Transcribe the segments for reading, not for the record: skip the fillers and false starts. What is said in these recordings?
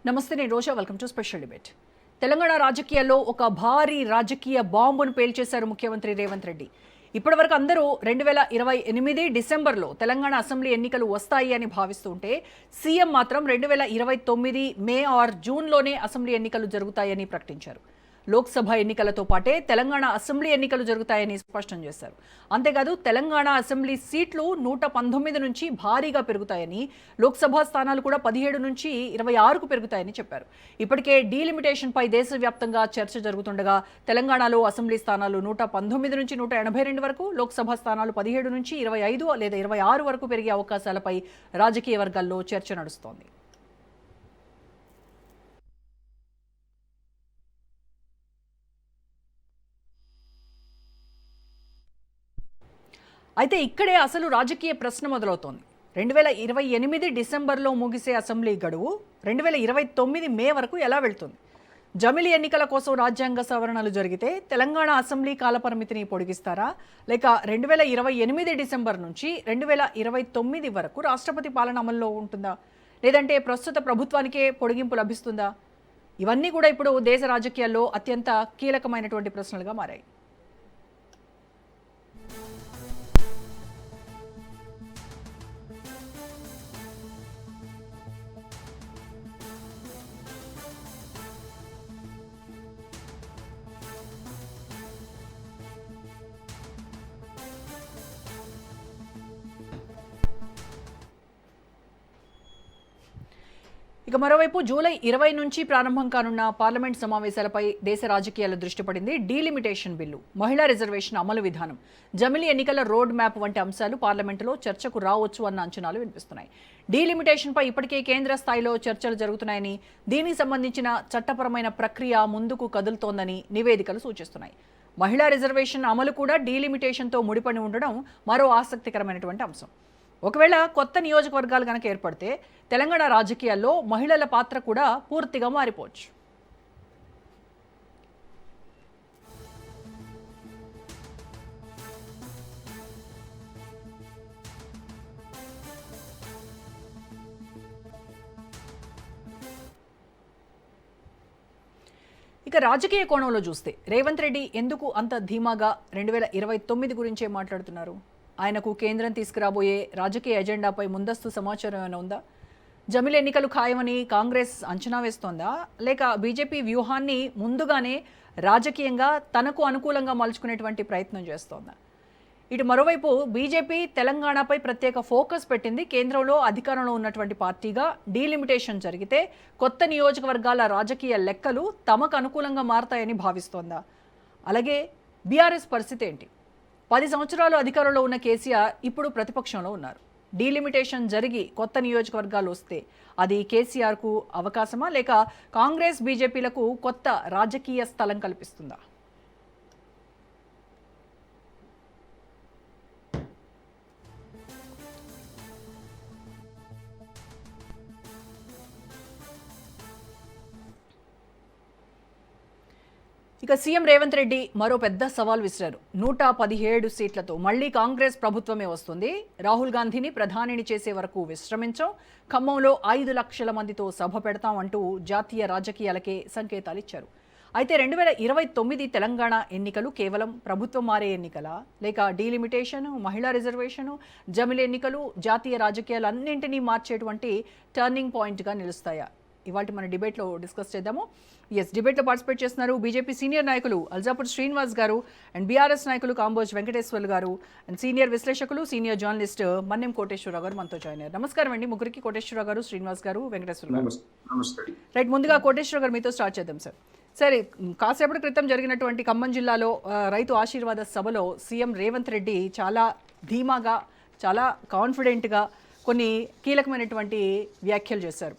నమస్తే, నేను Roja. Welcome to special debate. Telangana రాజకీయాల్లో ఒక భారీ రాజకీయ బాంబును పేల్చేశారు ముఖ్యమంత్రి రేవంత్ రెడ్డి. ఇప్పటివరకు అందరూ 2028 డిసెంబర్లో తెలంగాణ అసెంబ్లీ ఎన్నికలు వస్తాయి అని భావిస్తుంటే సీఎం మాత్రం 2029 మే ఆర్ జూన్లోనే అసెంబ్లీ ఎన్నికలు జరుగుతాయని ప్రకటించారు. లోక్సభ ఎన్నికలతో పాటే తెలంగాణ అసెంబ్లీ ఎన్నికలు జరుగుతాయని స్పష్టం చేశారు. అంతేకాదు తెలంగాణ అసెంబ్లీ సీట్లు 119 నుంచి భారీగా పెరుగుతాయని, లోక్సభ స్థానాలు కూడా 17 నుంచి 26కు పెరుగుతాయని చెప్పారు. ఇప్పటికే డీలిమిటేషన్పై దేశవ్యాప్తంగా చర్చ జరుగుతుండగా తెలంగాణలో అసెంబ్లీ స్థానాలు 119 నుంచి 182 వరకు, లోక్సభ స్థానాలు 17 నుంచి 25 లేదా 26 వరకు పెరిగే అవకాశాలపై రాజకీయ వర్గాల్లో చర్చ నడుస్తోంది. అయితే ఇక్కడే అసలు రాజకీయ ప్రశ్న మొదలవుతోంది. 2028 డిసెంబర్లో ముగిసే అసెంబ్లీ గడువు 2029 మే వరకు ఎలా వెళ్తుంది? జమిలీ ఎన్నికల కోసం రాజ్యాంగ సవరణలు జరిగితే తెలంగాణ అసెంబ్లీ కాలపరిమితిని పొడిగిస్తారా, లేక 2028 డిసెంబర్ నుంచి 2029 వరకు రాష్ట్రపతి పాలన అమల్లో ఉంటుందా, లేదంటే ప్రస్తుత ప్రభుత్వానికే పొడిగింపు లభిస్తుందా? ఇవన్నీ కూడా ఇప్పుడు దేశ రాజకీయాల్లో అత్యంత కీలకమైనటువంటి ప్రశ్నలుగా మారాయి. ఇక మరోవైపు జూలై 20 నుంచి ప్రారంభం కానున్న పార్లమెంట్ సమావేశాలపై దేశ రాజకీయాల దృష్టి పడింది. డీలిమిటేషన్ బిల్లు, మహిళా రిజర్వేషన్ అమలు విధానం, జమిలీ ఎన్నికల రోడ్ మ్యాప్ వంటి అంశాలు పార్లమెంటులో చర్చకు రావచ్చు అన్న అంచనాలు వినిపిస్తున్నాయి. డీలిమిటేషన్పై ఇప్పటికే కేంద్ర స్థాయిలో చర్చలు జరుగుతున్నాయని, దీనికి సంబంధించిన చట్టపరమైన ప్రక్రియ ముందుకు కదులుతోందని నివేదికలు సూచిస్తున్నాయి. మహిళా రిజర్వేషన్ అమలు కూడా డీలిమిటేషన్తో ముడిపడి ఉండడం మరో ఆసక్తికరమైనటువంటి అంశం. ఒకవేళ కొత్త నియోజకవర్గాలు కనుక ఏర్పడితే తెలంగాణ రాజకీయాల్లో మహిళల పాత్ర కూడా పూర్తిగా మారిపోవచ్చు. ఇక రాజకీయ కోణంలో చూస్తే రేవంత్ రెడ్డి ఎందుకు అంత ధీమాగా 2029 గురించే మాట్లాడుతున్నారు? ఆయనకు కేంద్రం తీసుకురాబోయే రాజకీయ ఎజెండాపై ముందస్తు సమాచారం ఏమైనా ఉందా? జమిలీ ఎన్నికలు ఖాయమని కాంగ్రెస్ అంచనా వేస్తోందా, లేక బీజేపీ వ్యూహాన్ని ముందుగానే రాజకీయంగా తనకు అనుకూలంగా మలుచుకునేటువంటి ప్రయత్నం చేస్తోందా? ఇటు మరోవైపు బీజేపీ తెలంగాణపై ప్రత్యేక ఫోకస్ పెట్టింది. కేంద్రంలో అధికారంలో ఉన్నటువంటి పార్టీగా డీలిమిటేషన్ జరిగితే కొత్త నియోజకవర్గాల రాజకీయ లెక్కలు తమకు అనుకూలంగా మారతాయని భావిస్తోందా? అలాగే బీఆర్ఎస్ పరిస్థితి ఏంటి? 10 సంవత్సరాలు అధికారంలో ఉన్న కేసీఆర్ ఇప్పుడు ప్రతిపక్షంలో ఉన్నారు. డీలిమిటేషన్ జరిగి కొత్త నియోజకవర్గాలు వస్తే అది కేసీఆర్కు అవకాశమా, లేక కాంగ్రెస్ బీజేపీలకు కొత్త రాజకీయ స్థలం కల్పిస్తుందా? ఇక సీఎం రేవంత్ రెడ్డి మరో పెద్ద సవాల్ విసిరారు. 117 సీట్లతో మళ్లీ కాంగ్రెస్ ప్రభుత్వమే వస్తుంది, రాహుల్ గాంధీని ప్రధానిని చేసే వరకు విశ్రమించాం, ఖమ్మంలో 5 లక్షల మందితో సభ పెడతాం అంటూ జాతీయ రాజకీయాలకే సంకేతాలు ఇచ్చారు. అయితే 2029 తెలంగాణ ఎన్నికలు కేవలం ప్రభుత్వం మారే ఎన్నికలా, లేక డీలిమిటేషన్, మహిళా రిజర్వేషను, జమిలీ ఎన్నికలు జాతీయ రాజకీయాలన్నింటినీ మార్చేటువంటి టర్నింగ్ పాయింట్గా నిలుస్తాయా? ఇవాళ మన డిబేట్లో డిస్కస్ చేద్దాము. డిబేట్లో పార్టిసిపేట్ చేస్తున్నారు బీజేపీ సీనియర్ నాయకులు అల్జాపూర్ శ్రీనివాస్ గారు అండ్ బీఆర్ఎస్ నాయకులు కాంబోజ్ వెంకటేశ్వర్లు గారు అండ్ సీనియర్ విశ్లేషకులు, సీనియర్ జర్నలిస్ట్ మన్నెం కోటేశ్వరరావు గారు మనతో జాయిన్ అయ్యారు. నమస్కారం అండి ముగ్గురికి, కోటేశ్వరరావు గారు, శ్రీనివాస్ గారు, వెంకటేశ్వర గారు. రైట్, ముందుగా కోటేశ్వర గారు మీతో స్టార్ట్ చేద్దాం సార్. సరే, కాసేపటి క్రితం జరిగినటువంటి ఖమ్మం జిల్లాలో రైతు ఆశీర్వాద సభలో సీఎం రేవంత్ రెడ్డి చాలా ధీమాగా, చాలా కాన్ఫిడెంట్గా కొన్ని కీలకమైనటువంటి వ్యాఖ్యలు చేశారు.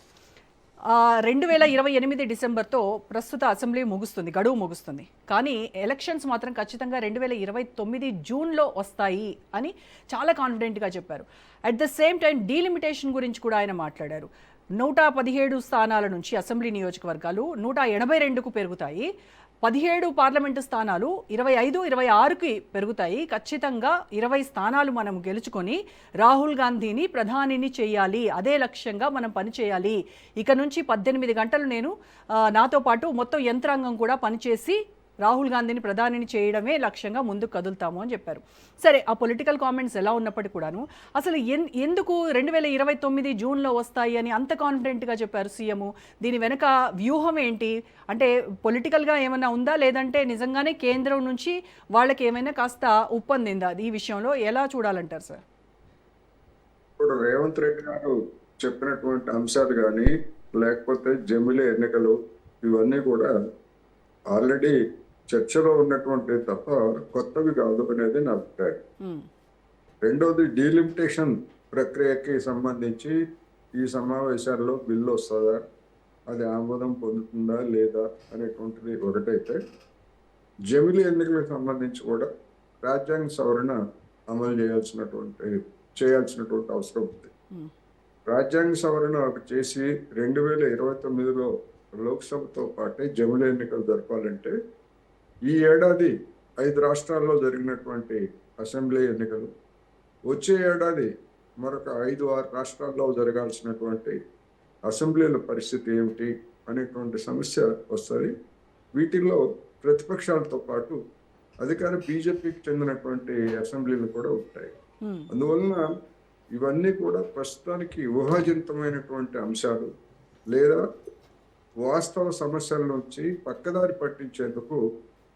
2028 డిసెంబర్తో ప్రస్తుత అసెంబ్లీ ముగుస్తుంది, గడువు ముగుస్తుంది. కానీ ఎలక్షన్స్ మాత్రం ఖచ్చితంగా 2029 జూన్లో వస్తాయి అని చాలా కాన్ఫిడెంట్గా చెప్పారు. At the same time delimitation గురించి కూడా ఆయన మాట్లాడారు. 117 స్థానాల నుంచి అసెంబ్లీ నియోజకవర్గాలు 182కు పెరుగుతాయి. 17 పార్లమెంటు స్థానాలు 25, 26కి పెరుగుతాయి. ఖచ్చితంగా 20 స్థానాలు మనం గెలుచుకొని రాహుల్ గాంధీని ప్రధానిని చేయాలి. అదే లక్ష్యంగా మనం పనిచేయాలి. ఇక నుంచి 18 గంటలు నేను నాతో పాటు మొత్తం యంత్రాంగం కూడా పనిచేసి రాహుల్ గాంధీని ప్రధానిని చేయడమే లక్ష్యంగా ముందుకు కదులుతాము అని చెప్పారు. సరే, ఆ పొలిటికల్ కామెంట్స్ ఎలా ఉన్నప్పటికీ కూడాను అసలు ఎందుకు 2029 జూన్లో వస్తాయి అని అంత కాన్ఫిడెంట్గా చెప్పారు సీఎం? దీని వెనక వ్యూహం ఏంటి? అంటే పొలిటికల్గా ఏమైనా ఉందా, లేదంటే నిజంగానే కేంద్రం నుంచి వాళ్ళకి ఏమైనా కాస్త ఉప్పందిందా? ఈ విషయంలో ఎలా చూడాలంటారు సార్? ఇప్పుడు రేవంత్ రెడ్డి గారు చెప్పినటువంటి అంశాలు కానీ లేకపోతే జమిలీ ఎన్నికలు ఇవన్నీ కూడా ఆల్రెడీ చర్చలో ఉన్నటువంటి తప్ప కొత్తవి కాదు అనేది నా అభిప్రాయం. రెండోది, డీలిమిటేషన్ ప్రక్రియకి సంబంధించి ఈ సమావేశాల్లో బిల్లు వస్తుందా, అది ఆమోదం పొందుతుందా లేదా అనేటువంటిది ఒకటైతే, జమిలీ ఎన్నికలకు సంబంధించి కూడా రాజ్యాంగ సవరణ అమలు చేయాల్సినటువంటి అవసరం ఉంది. రాజ్యాంగ సవరణ చేసి 2029లో లోక్సభతో పాటే జమిలీ ఎన్నికలు జరపాలంటే ఈ ఏడాది 5 రాష్ట్రాల్లో జరిగినటువంటి అసెంబ్లీ ఎన్నికలు, వచ్చే ఏడాది మరొక 5-6 రాష్ట్రాల్లో జరగాల్సినటువంటి అసెంబ్లీల పరిస్థితి ఏమిటి అనేటువంటి సమస్య వస్తుంది. వీటిల్లో ప్రతిపక్షాలతో పాటు అధికార బీజేపీకి చెందినటువంటి అసెంబ్లీలు కూడా ఉంటాయి. అందువలన ఇవన్నీ కూడా ప్రస్తుతానికి ఊహాజనితమైనటువంటి అంశాలు లేదా వాస్తవ సమస్యల నుంచి పక్కదారి పట్టించేందుకు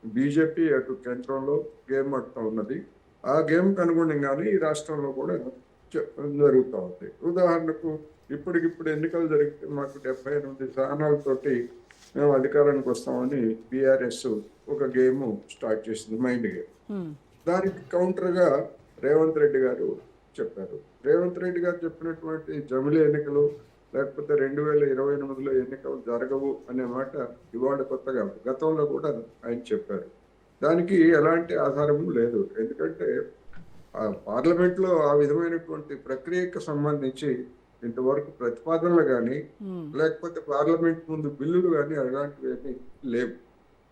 బీజేపీ అటు కేంద్రంలో గేమ్ ఆడుతూ ఉన్నది. ఆ గేమ్కి అనుగుణంగానే ఈ రాష్ట్రంలో కూడా జరుగుతూ ఉంది. ఉదాహరణకు ఇప్పటికిప్పుడు ఎన్నికలు జరిగితే మాకు 78 స్థానాలతోటి మేము అధికారానికి వస్తామని బీఆర్ఎస్ ఒక గేమ్ స్టార్ట్ చేసింది, మైండ్ గేమ్. దానికి కౌంటర్గా రేవంత్ రెడ్డి గారు చెప్పారు. రేవంత్ రెడ్డి గారు చెప్పినటువంటి జమిలీ ఎన్నికలు లేకపోతే 2028లో ఎన్నికలు జరగవు అనే మాట ఇవాళ కొత్తగా, గతంలో కూడా ఆయన చెప్పారు. దానికి ఎలాంటి ఆధారము లేదు. ఎందుకంటే పార్లమెంట్లో ఆ విధమైనటువంటి ప్రక్రియకు సంబంధించి ఇంతవరకు ప్రతిపాదనలు కానీ లేకపోతే పార్లమెంట్ ముందు బిల్లులు కానీ అలాంటివి ఏమీ లేవు.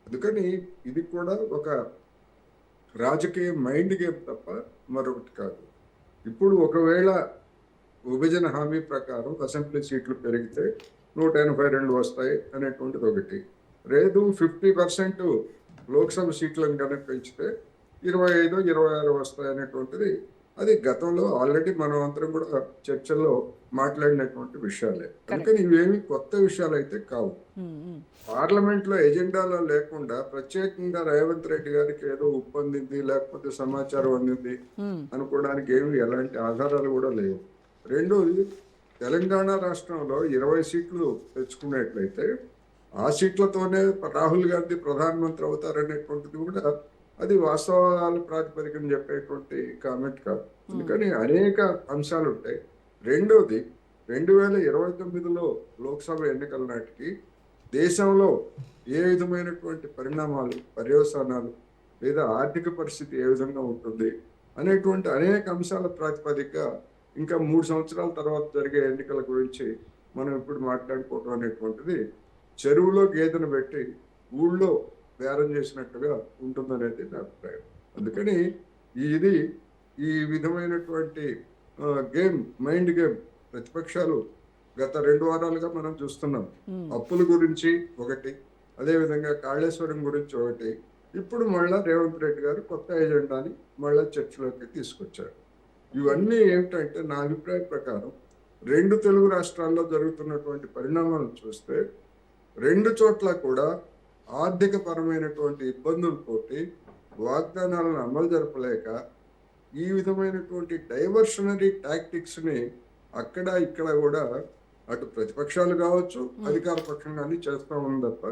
అందుకని ఇది కూడా ఒక రాజకీయ మైండ్ గేమ్ తప్ప మరొకటి కాదు. ఇప్పుడు ఒకవేళ విభజన హామీ ప్రకారం అసెంబ్లీ సీట్లు పెరిగితే 182 వస్తాయి అనేటువంటిది ఒకటి. లేదు 50% లోక్సభ సీట్లను కనుక పెంచితే 25, 26 వస్తాయి అనేటువంటిది అది గతంలో ఆల్రెడీ మనం అందరం కూడా చర్చల్లో మాట్లాడినటువంటి విషయాలే. అందుకని ఇవేమి కొత్త విషయాలు అయితే కావు. పార్లమెంట్లో ఎజెండాలో లేకుండా ప్రత్యేకంగా రేవంత్ రెడ్డి గారికి ఏదో ఒప్పందింది లేకపోతే సమాచారం అందింది అనుకోవడానికి ఏమి ఎలాంటి ఆధారాలు కూడా లేవు. రెండోది, తెలంగాణ రాష్ట్రంలో 20 సీట్లు తెచ్చుకున్నట్లయితే ఆ సీట్లతోనే రాహుల్ గాంధీ ప్రధానమంత్రి అవుతారనేటువంటిది కూడా అది వాస్తవాల ప్రాతిపదికన చెప్పేటువంటి కామెంట్ కాదు. అందుకని అనేక అంశాలు ఉంటాయి. రెండోది, 2029లో లోక్సభ ఎన్నికల నాటికి దేశంలో ఏ విధమైనటువంటి పరిణామాలు, పర్యవసానాలు లేదా ఆర్థిక పరిస్థితి ఏ విధంగా ఉంటుంది అనేటువంటి అనేక అంశాల ప్రాతిపదికగా ఇంకా 3 సంవత్సరాల తర్వాత జరిగే ఎన్నికల గురించి మనం ఇప్పుడు మాట్లాడుకోవడం అనేటువంటిది చెరువులో గేదెను పెట్టి ఊళ్ళో బేరం చేసినట్టుగా ఉంటుందనేది నా అభిప్రాయం. అందుకని ఇది ఈ విధమైనటువంటి గేమ్, మైండ్ గేమ్ ప్రతిపక్షాలు గత 2 వారాలుగా మనం చూస్తున్నాం. అప్పుల గురించి ఒకటి, అదేవిధంగా కాళేశ్వరం గురించి ఒకటి, ఇప్పుడు మళ్ళా రేవంత్ రెడ్డి గారు కొత్త ఎజెండాని మళ్ళా చర్చలోకి తీసుకొచ్చారు. ఇవన్నీ ఏమిటంటే నా అభిప్రాయం ప్రకారం 2 తెలుగు రాష్ట్రాల్లో జరుగుతున్నటువంటి పరిణామాలను చూస్తే 2 చోట్ల కూడా ఆర్థిక పరమైనటువంటి ఇబ్బందులతోటి వాగ్దానాలను అమలు జరపలేక ఈ విధమైనటువంటి డైవర్షనరీ టాక్టిక్స్ని అక్కడ ఇక్కడ కూడా అటు ప్రతిపక్షాలు కావచ్చు అధికార పక్షం కానీ చేస్తూ ఉంది తప్ప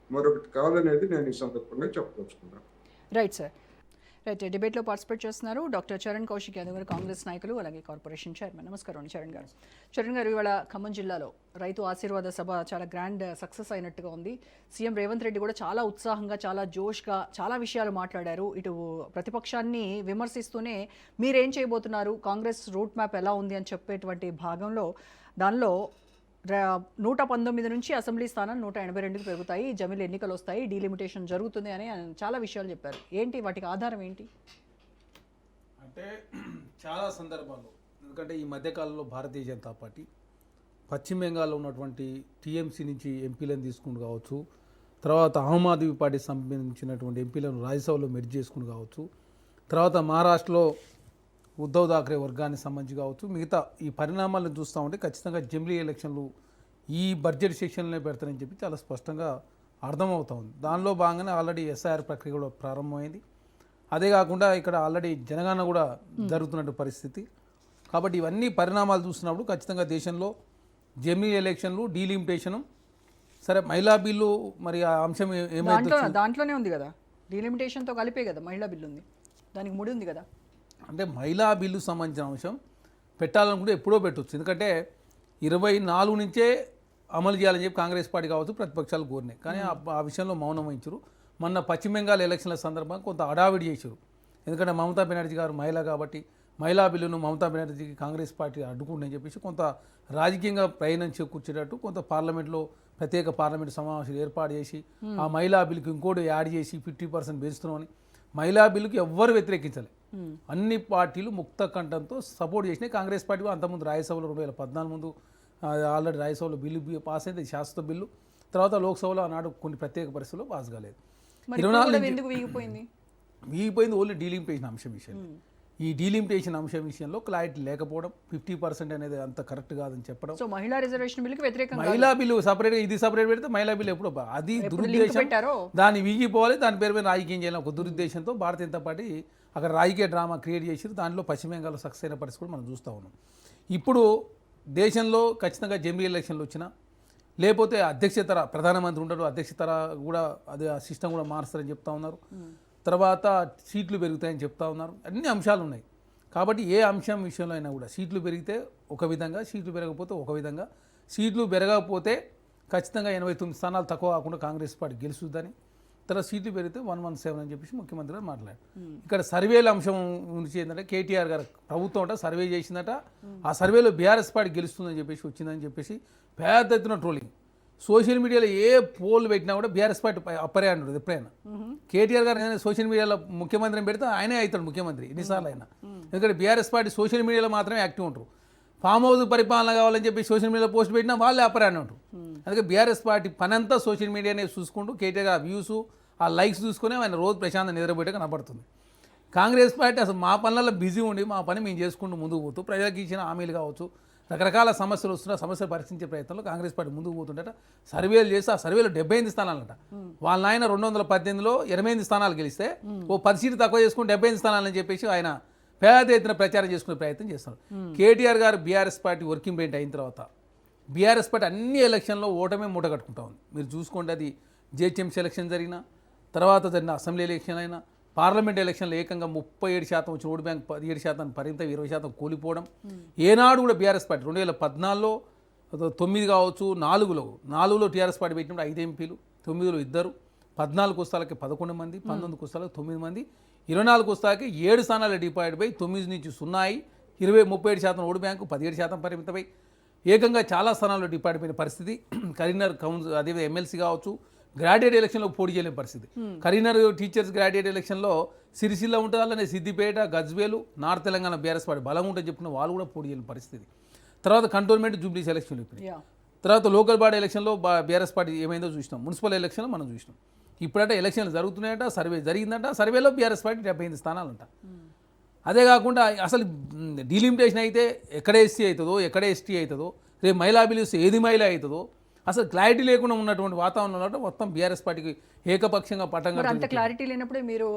మరొకటి కాదనేది నేను ఈ సందర్భంగా చెప్పదలుచుకున్నాను. Right sir. రైట్, డిబేట్లో పార్టిసిపేట్ చేస్తున్నారు డాక్టర్ చరణ్ కౌశిక్ యాదవ్ గారు, కాంగ్రెస్ నాయకులు, అలాగే కార్పొరేషన్ చైర్మన్. నమస్కారం చరణ్ గారు. చరణ్ గారు, ఇవాళ ఖమ్మం జిల్లాలో రైతు ఆశీర్వాద సభ చాలా గ్రాండ్ సక్సెస్ అయినట్టుగా ఉంది. సీఎం రేవంత్ రెడ్డి కూడా చాలా ఉత్సాహంగా, చాలా జోష్గా చాలా విషయాలు మాట్లాడారు. ఇటు ప్రతిపక్షాన్ని విమర్శిస్తూనే మీరేం చేయబోతున్నారు, కాంగ్రెస్ రూట్ మ్యాప్ ఎలా ఉంది అని చెప్పేటువంటి భాగంలో దానిలో 119 నుంచి అసెంబ్లీ స్థానాలు 182కి పెరుగుతాయి, జమిలి ఎన్నికలు వస్తాయి, డీలిమిటేషన్ జరుగుతుంది అని ఆయన చాలా విషయాలు చెప్పారు. ఏంటి వాటికి ఆధారం ఏంటి? అంటే చాలా సందర్భాల్లో, ఎందుకంటే ఈ మధ్యకాలంలో భారతీయ జనతా పార్టీ పశ్చిమ బెంగాల్లో ఉన్నటువంటి టీఎంసీ నుంచి ఎంపీలను తీసుకుని కావచ్చు, తర్వాత ఆమ్ ఆద్మీ పార్టీ సంబంధించినటువంటి ఎంపీలను రాజ్యసభలో మెర్జ్ చేసుకుని కావచ్చు, తర్వాత మహారాష్ట్రలో ఉద్ధవ్ థాక్రే వర్గానికి సంబంధించి కావచ్చు, మిగతా ఈ పరిణామాలను చూస్తూ ఉంటే ఖచ్చితంగా జమిలీ ఎలక్షన్లు ఈ బడ్జెట్ సెక్షన్లోనే పెడతారని చెప్పి చాలా స్పష్టంగా అర్థమవుతా ఉంది. దానిలో భాగంగానే ఆల్రెడీ ఎస్ఐఆర్ ప్రక్రియ కూడా ప్రారంభమైంది. అదే కాకుండా ఇక్కడ ఆల్రెడీ జనగణన కూడా జరుగుతున్న పరిస్థితి. కాబట్టి ఇవన్నీ పరిణామాలు చూసినప్పుడు ఖచ్చితంగా దేశంలో జమిలీ ఎలక్షన్లు, డీలిమిటేషను, సరే మహిళా బిల్లు మరి ఆ అంశం ఏమైతే దాంట్లోనే ఉంది కదా, డీలిమిటేషన్తో కలిపే కదా మహిళా బిల్లు ఉంది, దానికి ముడి ఉంది కదా. అంటే మహిళా బిల్లు సంబంధించిన అంశం పెట్టాలనుకుంటే ఎప్పుడో పెట్టవచ్చు. ఎందుకంటే 24 నుంచే అమలు చేయాలని చెప్పి కాంగ్రెస్ పార్టీ కావచ్చు ప్రతిపక్షాలు కోరినాయి. కానీ ఆ విషయంలో మౌనం వహించారు. మొన్న పశ్చిమ బెంగాల్ ఎలక్షన్ల సందర్భంగా కొంత హడావిడి చేశారు. ఎందుకంటే మమతా బెనర్జీ గారు మహిళ కాబట్టి మహిళా బిల్లును మమతా బెనర్జీకి కాంగ్రెస్ పార్టీ అడ్డుకుంటుందని చెప్పేసి కొంత రాజకీయంగా ప్రయాణం చేకూర్చేటట్టు కొంత పార్లమెంట్లో ప్రత్యేక పార్లమెంట్ సమావేశాలు ఏర్పాటు చేసి ఆ మహిళా బిల్లుకి ఇంకోటి యాడ్ చేసి 50% పెంచుతున్నామని మహిళా బిల్లుకి ఎవ్వరు వ్యతిరేకించలే. అన్ని పార్టీలు ముక్త కంఠంతో సపోర్ట్ చేసినాయి. కాంగ్రెస్ పార్టీ అంతకుముందు రాజ్యసభలో 2014 ముందు ఆల్రెడీ రాజ్యసభలో బిల్లు పాస్ అయింది, శాశ్వత బిల్లు. తర్వాత లోక్సభలో ఆనాడు కొన్ని ప్రత్యేక పరిస్థితుల్లో పాస్ కాలేదు. 24 ఎందుకు వీగిపోయింది ఓన్లీ డీలిమిటేషన్ అంశం విషయం. ఈ డీలిమిటేషన్ అంశం విషయంలో క్లారిటీ లేకపోవడం, 50% అనేది అంత కరెక్ట్ కాదని చెప్పడం. సో మహిళా రిజర్వేషన్ బిల్లుకి వ్యతిరేకంగా మహిళా బిల్లు సపరేట్గా ఇది సపరేట్ పెడితే మహిళా బిల్లు ఎప్పుడు అది దురుద్దేశం, దాన్ని వీగిపోవాలి, దాని పేరు మీద రాజకీయం చేయాలని ఒక దురుద్దేశంతో భారతీయ జనతా పార్టీ అక్కడ రాజకీయ డ్రామా క్రియేట్ చేసి దాంట్లో పశ్చిమ బెంగాల్లో సక్సెస్ అయిన పరిస్థితి కూడా మనం చూస్తూ ఉన్నాం. ఇప్పుడు దేశంలో ఖచ్చితంగా జమిలీ ఎలక్షన్లు వచ్చినా లేకపోతే అధ్యక్షతర ప్రధానమంత్రి ఉంటారు, అధ్యక్షతర కూడా అదే ఆ సిస్టమ్ కూడా మారుస్తారని చెప్తా ఉన్నారు. తర్వాత సీట్లు పెరుగుతాయని చెప్తా ఉన్నారు. అన్ని అంశాలు ఉన్నాయి. కాబట్టి ఏ అంశం విషయంలో అయినా కూడా సీట్లు పెరిగితే ఒక విధంగా, సీట్లు పెరగకపోతే ఒక విధంగా. సీట్లు పెరగకపోతే ఖచ్చితంగా 89 స్థానాలు తక్కువ కాకుండా కాంగ్రెస్ పార్టీ గెలుస్తుందని, తర్వాత సీట్లు పెరిగితే 117 అని చెప్పేసి ముఖ్యమంత్రి గారు మాట్లాడారు. ఇక్కడ సర్వేల అంశం నుంచి ఏంటంటే కేటీఆర్ గారు ప్రభుత్వం అంటే సర్వే చేసిందట, ఆ సర్వేలో బీఆర్ఎస్ పార్టీ గెలుస్తుందని చెప్పేసి వచ్చిందని చెప్పేసి పెద్ద ఎత్తున ట్రోలింగ్. సోషల్ మీడియాలో ఏ పోల్ పెట్టినా కూడా బీఆర్ఎస్ పార్టీ అప్పరే అంటారు. ఎప్పుడైనా కేటీఆర్ గారు సోషల్ మీడియాలో ముఖ్యమంత్రిని పెడితే ఆయనే అవుతాడు ముఖ్యమంత్రి ఎన్నిసార్లు అయినా. ఎందుకంటే బీఆర్ఎస్ పార్టీ సోషల్ మీడియాలో మాత్రమే యాక్టివ్ ఉంటారు. ఫామ్ హౌస్ పరిపాలన కావాలని చెప్పి సోషల్ మీడియాలో పోస్ట్ పెట్టినా వాళ్ళే అప్పరే అని ఉంటారు. అందుకే బీఆర్ఎస్ పార్టీ పనంతా సోషల్ మీడియానే చూసుకుంటూ కేటీఆర్ గారు వ్యూస్ ఆ లైక్స్ చూసుకుని ఆయన రోజు ప్రశాంత నిద్రపోయే కనపడుతుంది. కాంగ్రెస్ పార్టీ అసలు మా పనులలో బిజీ ఉండి మా పని మేము చేసుకుంటూ ముందుకు పోతూ ప్రజలకు ఇచ్చిన హామీలు కావచ్చు, రకరకాల సమస్యలు వస్తున్నా సమస్యలు పరిశీలించే ప్రయత్నంలో కాంగ్రెస్ పార్టీ ముందుకు పోతుండట. సర్వేలు చేస్తే ఆ సర్వేలో 78 స్థానాలట. వాళ్ళ ఆయన 218లో 88 స్థానాలు గెలిస్తే ఓ 10 సీట్లు తక్కువ చేసుకుని 78 స్థానాలని చెప్పేసి ఆయన పేద ఎత్తున ప్రచారం చేసుకునే ప్రయత్నం చేస్తున్నారు. కేటీఆర్ గారు బీఆర్ఎస్ పార్టీ వర్కింగ్ ప్రెసిడెంట్ అయిన తర్వాత బీఆర్ఎస్ పార్టీ అన్ని ఎలక్షన్లో ఓటమే మూట కట్టుకుంటా ఉంది. మీరు చూసుకోండి, అది జిహెచ్ఎంసీ ఎలక్షన్ జరిగిన తర్వాత జరిగిన అసెంబ్లీ ఎలక్షన్ అయినా పార్లమెంట్ ఎలక్షన్లో ఏకంగా 37% వచ్చిన ఓటు బ్యాంక్ 17% పరిమిత 20% కూలిపోవడం. ఏనాడు కూడా బీఆర్ఎస్ పార్టీ 2014లో 9 కావచ్చు, 4లో టీఆర్ఎస్ పార్టీ పెట్టినప్పుడు 5 ఎంపీలు, 9లో 2, 14 కుస్తాలకి 11 మంది, 19 కుస్తాలకు 9 మంది, 24 కుస్తాలకి 7 స్థానాలు డిపాయిడ్ పై 9 నుంచి 0 అయి 37% ఓటు బ్యాంకు 17% పరిమితమై ఏకంగా చాలా స్థానాల్లో డిపాయిడ్ అయిన పరిస్థితి. కరీంనగర్ కౌన్సిల్ అదే ఎమ్మెల్సీ కావచ్చు గ్రాడ్యుయేట్ ఎలక్షన్లో పోటీ చేయలేని పరిస్థితి. కరీంనగర్ టీచర్స్ గ్రాడ్యుయేట్ ఎలక్షన్లో సిరిసిల్ల ఉంటుంది, అలానే Siddipet, Gajwel, north Telangana BRS party బలంగా ఉంటుందని చెప్పిన వాళ్ళు కూడా పోటీ చేయలేని పరిస్థితి. తర్వాత కంటోన్మెంట్ జూబ్లీస్ ఎలక్షన్లు ఇప్పుడు, తర్వాత లోకల్ బాడీ ఎలక్షన్లో బీఆర్ఎస్ పార్టీ ఏమైందో చూసినాం, మున్సిపల్ ఎలక్షన్లో మనం చూసినాం. ఇప్పుడంటే ఎలక్షన్లు జరుగుతున్నాయట, సర్వే జరిగిందంట, సర్వేలో బీఆర్ఎస్ పార్టీ 78 స్థానాలంట. అదే కాకుండా అసలు డీలిమిటేషన్ అయితే ఎక్కడ ఎస్సీ అవుతుందో, ఎక్కడ ఎస్టీ అవుతుందో, రేపు మహిళా బిల్లు ఏది మహిళ అవుతుందో అసలు క్లారిటీ లేకుండా ఉన్నటువంటి వాతావరణంలో మొత్తం బీఆర్ఎస్ పార్టీకి ఏకపక్షంగా పట్టంగా. అంత క్లారిటీ లేనప్పుడే మీరు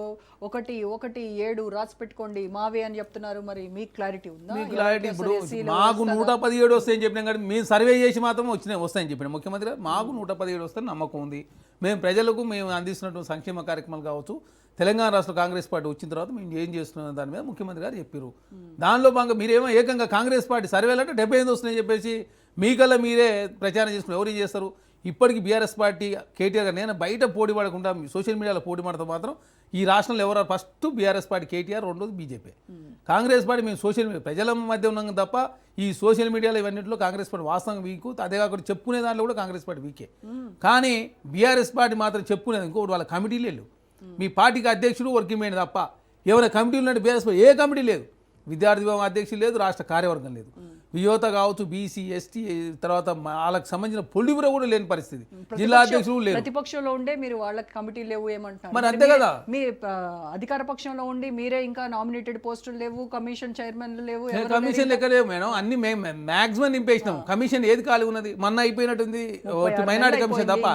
1-1-7 రాసి పెట్టుకోండి మావే అని చెప్తున్నారు. మరి మీకు క్లారిటీ ఉందా? మీ క్లారిటీ ఇప్పుడు మాకు 117 వస్తాయని చెప్పినాం కానీ మేము సర్వే చేసి మాత్రం వస్తాయని చెప్పినాం ముఖ్యమంత్రి గారు. మాకు 117 వస్తాయని నమ్మకం ఉంది. మేము ప్రజలకు మేము అందిస్తున్నటువంటి సంక్షేమ కార్యక్రమాలు కావచ్చు, తెలంగాణ రాష్ట్ర కాంగ్రెస్ పార్టీ వచ్చిన తర్వాత మేము ఏం చేస్తున్నాం దాని మీద ముఖ్యమంత్రి గారు చెప్పారు. దానిలో భాగంగా మీరేమో ఏకంగా కాంగ్రెస్ పార్టీ సర్వేలు అంటే 75 వస్తున్నాయని చెప్పేసి మీకల్లా మీరే ప్రచారం చేసుకుని ఎవరు ఏం చేస్తారు? ఇప్పటికీ బీఆర్ఎస్ పార్టీ కేటీఆర్ గారు నేను బయట పోటీ పడకుండా సోషల్ మీడియాలో పోటీ పడితే మాత్రం ఈ రాష్ట్రంలో ఎవరు ఫస్ట్ బీఆర్ఎస్ పార్టీ కేటీఆర్, రెండోది బీజేపీ. కాంగ్రెస్ పార్టీ మేము సోషల్ మీడియా ప్రజల మధ్య ఉన్నాం తప్ప ఈ సోషల్ మీడియాలో ఇవన్నింటిలో కాంగ్రెస్ పార్టీ వాస్తవంగా వీకు, అదే కాకుండా చెప్పుకునే దాంట్లో కూడా కాంగ్రెస్ పార్టీ వీకే. కానీ బీఆర్ఎస్ పార్టీ మాత్రం చెప్పుకునేది ఇంకోటి వాళ్ళ కమిటీలు లేవు. మీ పార్టీకి అధ్యక్షుడు వర్కింగ్ మెంబర్ తప్ప ఎవరైనా కమిటీలు ఉన్నట్టు బీఆర్ఎస్ పార్టీ ఏ కమిటీ లేదు. విద్యార్థి విభాగం అధ్యక్షులు లేదు, రాష్ట్ర కార్యవర్గం లేదు. యువత కావచ్చు, బీసీ, ఎస్టీ, తర్వాత వాళ్ళకి సంబంధించిన పొలిటికల్ కూడా లేని పరిస్థితి. జిల్లా అధ్యక్షులు లేరు. ప్రతిపక్షంలో ఉండే మీరు వాళ్ళకి కమిటీ లేవు ఏమంటారు? మరి అంతే కదా. మీ అధికార పక్షంలో ఉండి మీరే ఇంకా నామినేటెడ్ పోస్టులు లేవు, కమిషన్ చైర్మన్లు లేవు. కమిషన్ లెక్క లేవు మేడం, అన్ని మాక్సిమం నింపేసినాం. కమిషన్ ఏది ఖాళీ ఉన్నది? మొన్న అయిపోయినట్టుంది మైనారిటీ కమిషన్ తప్ప.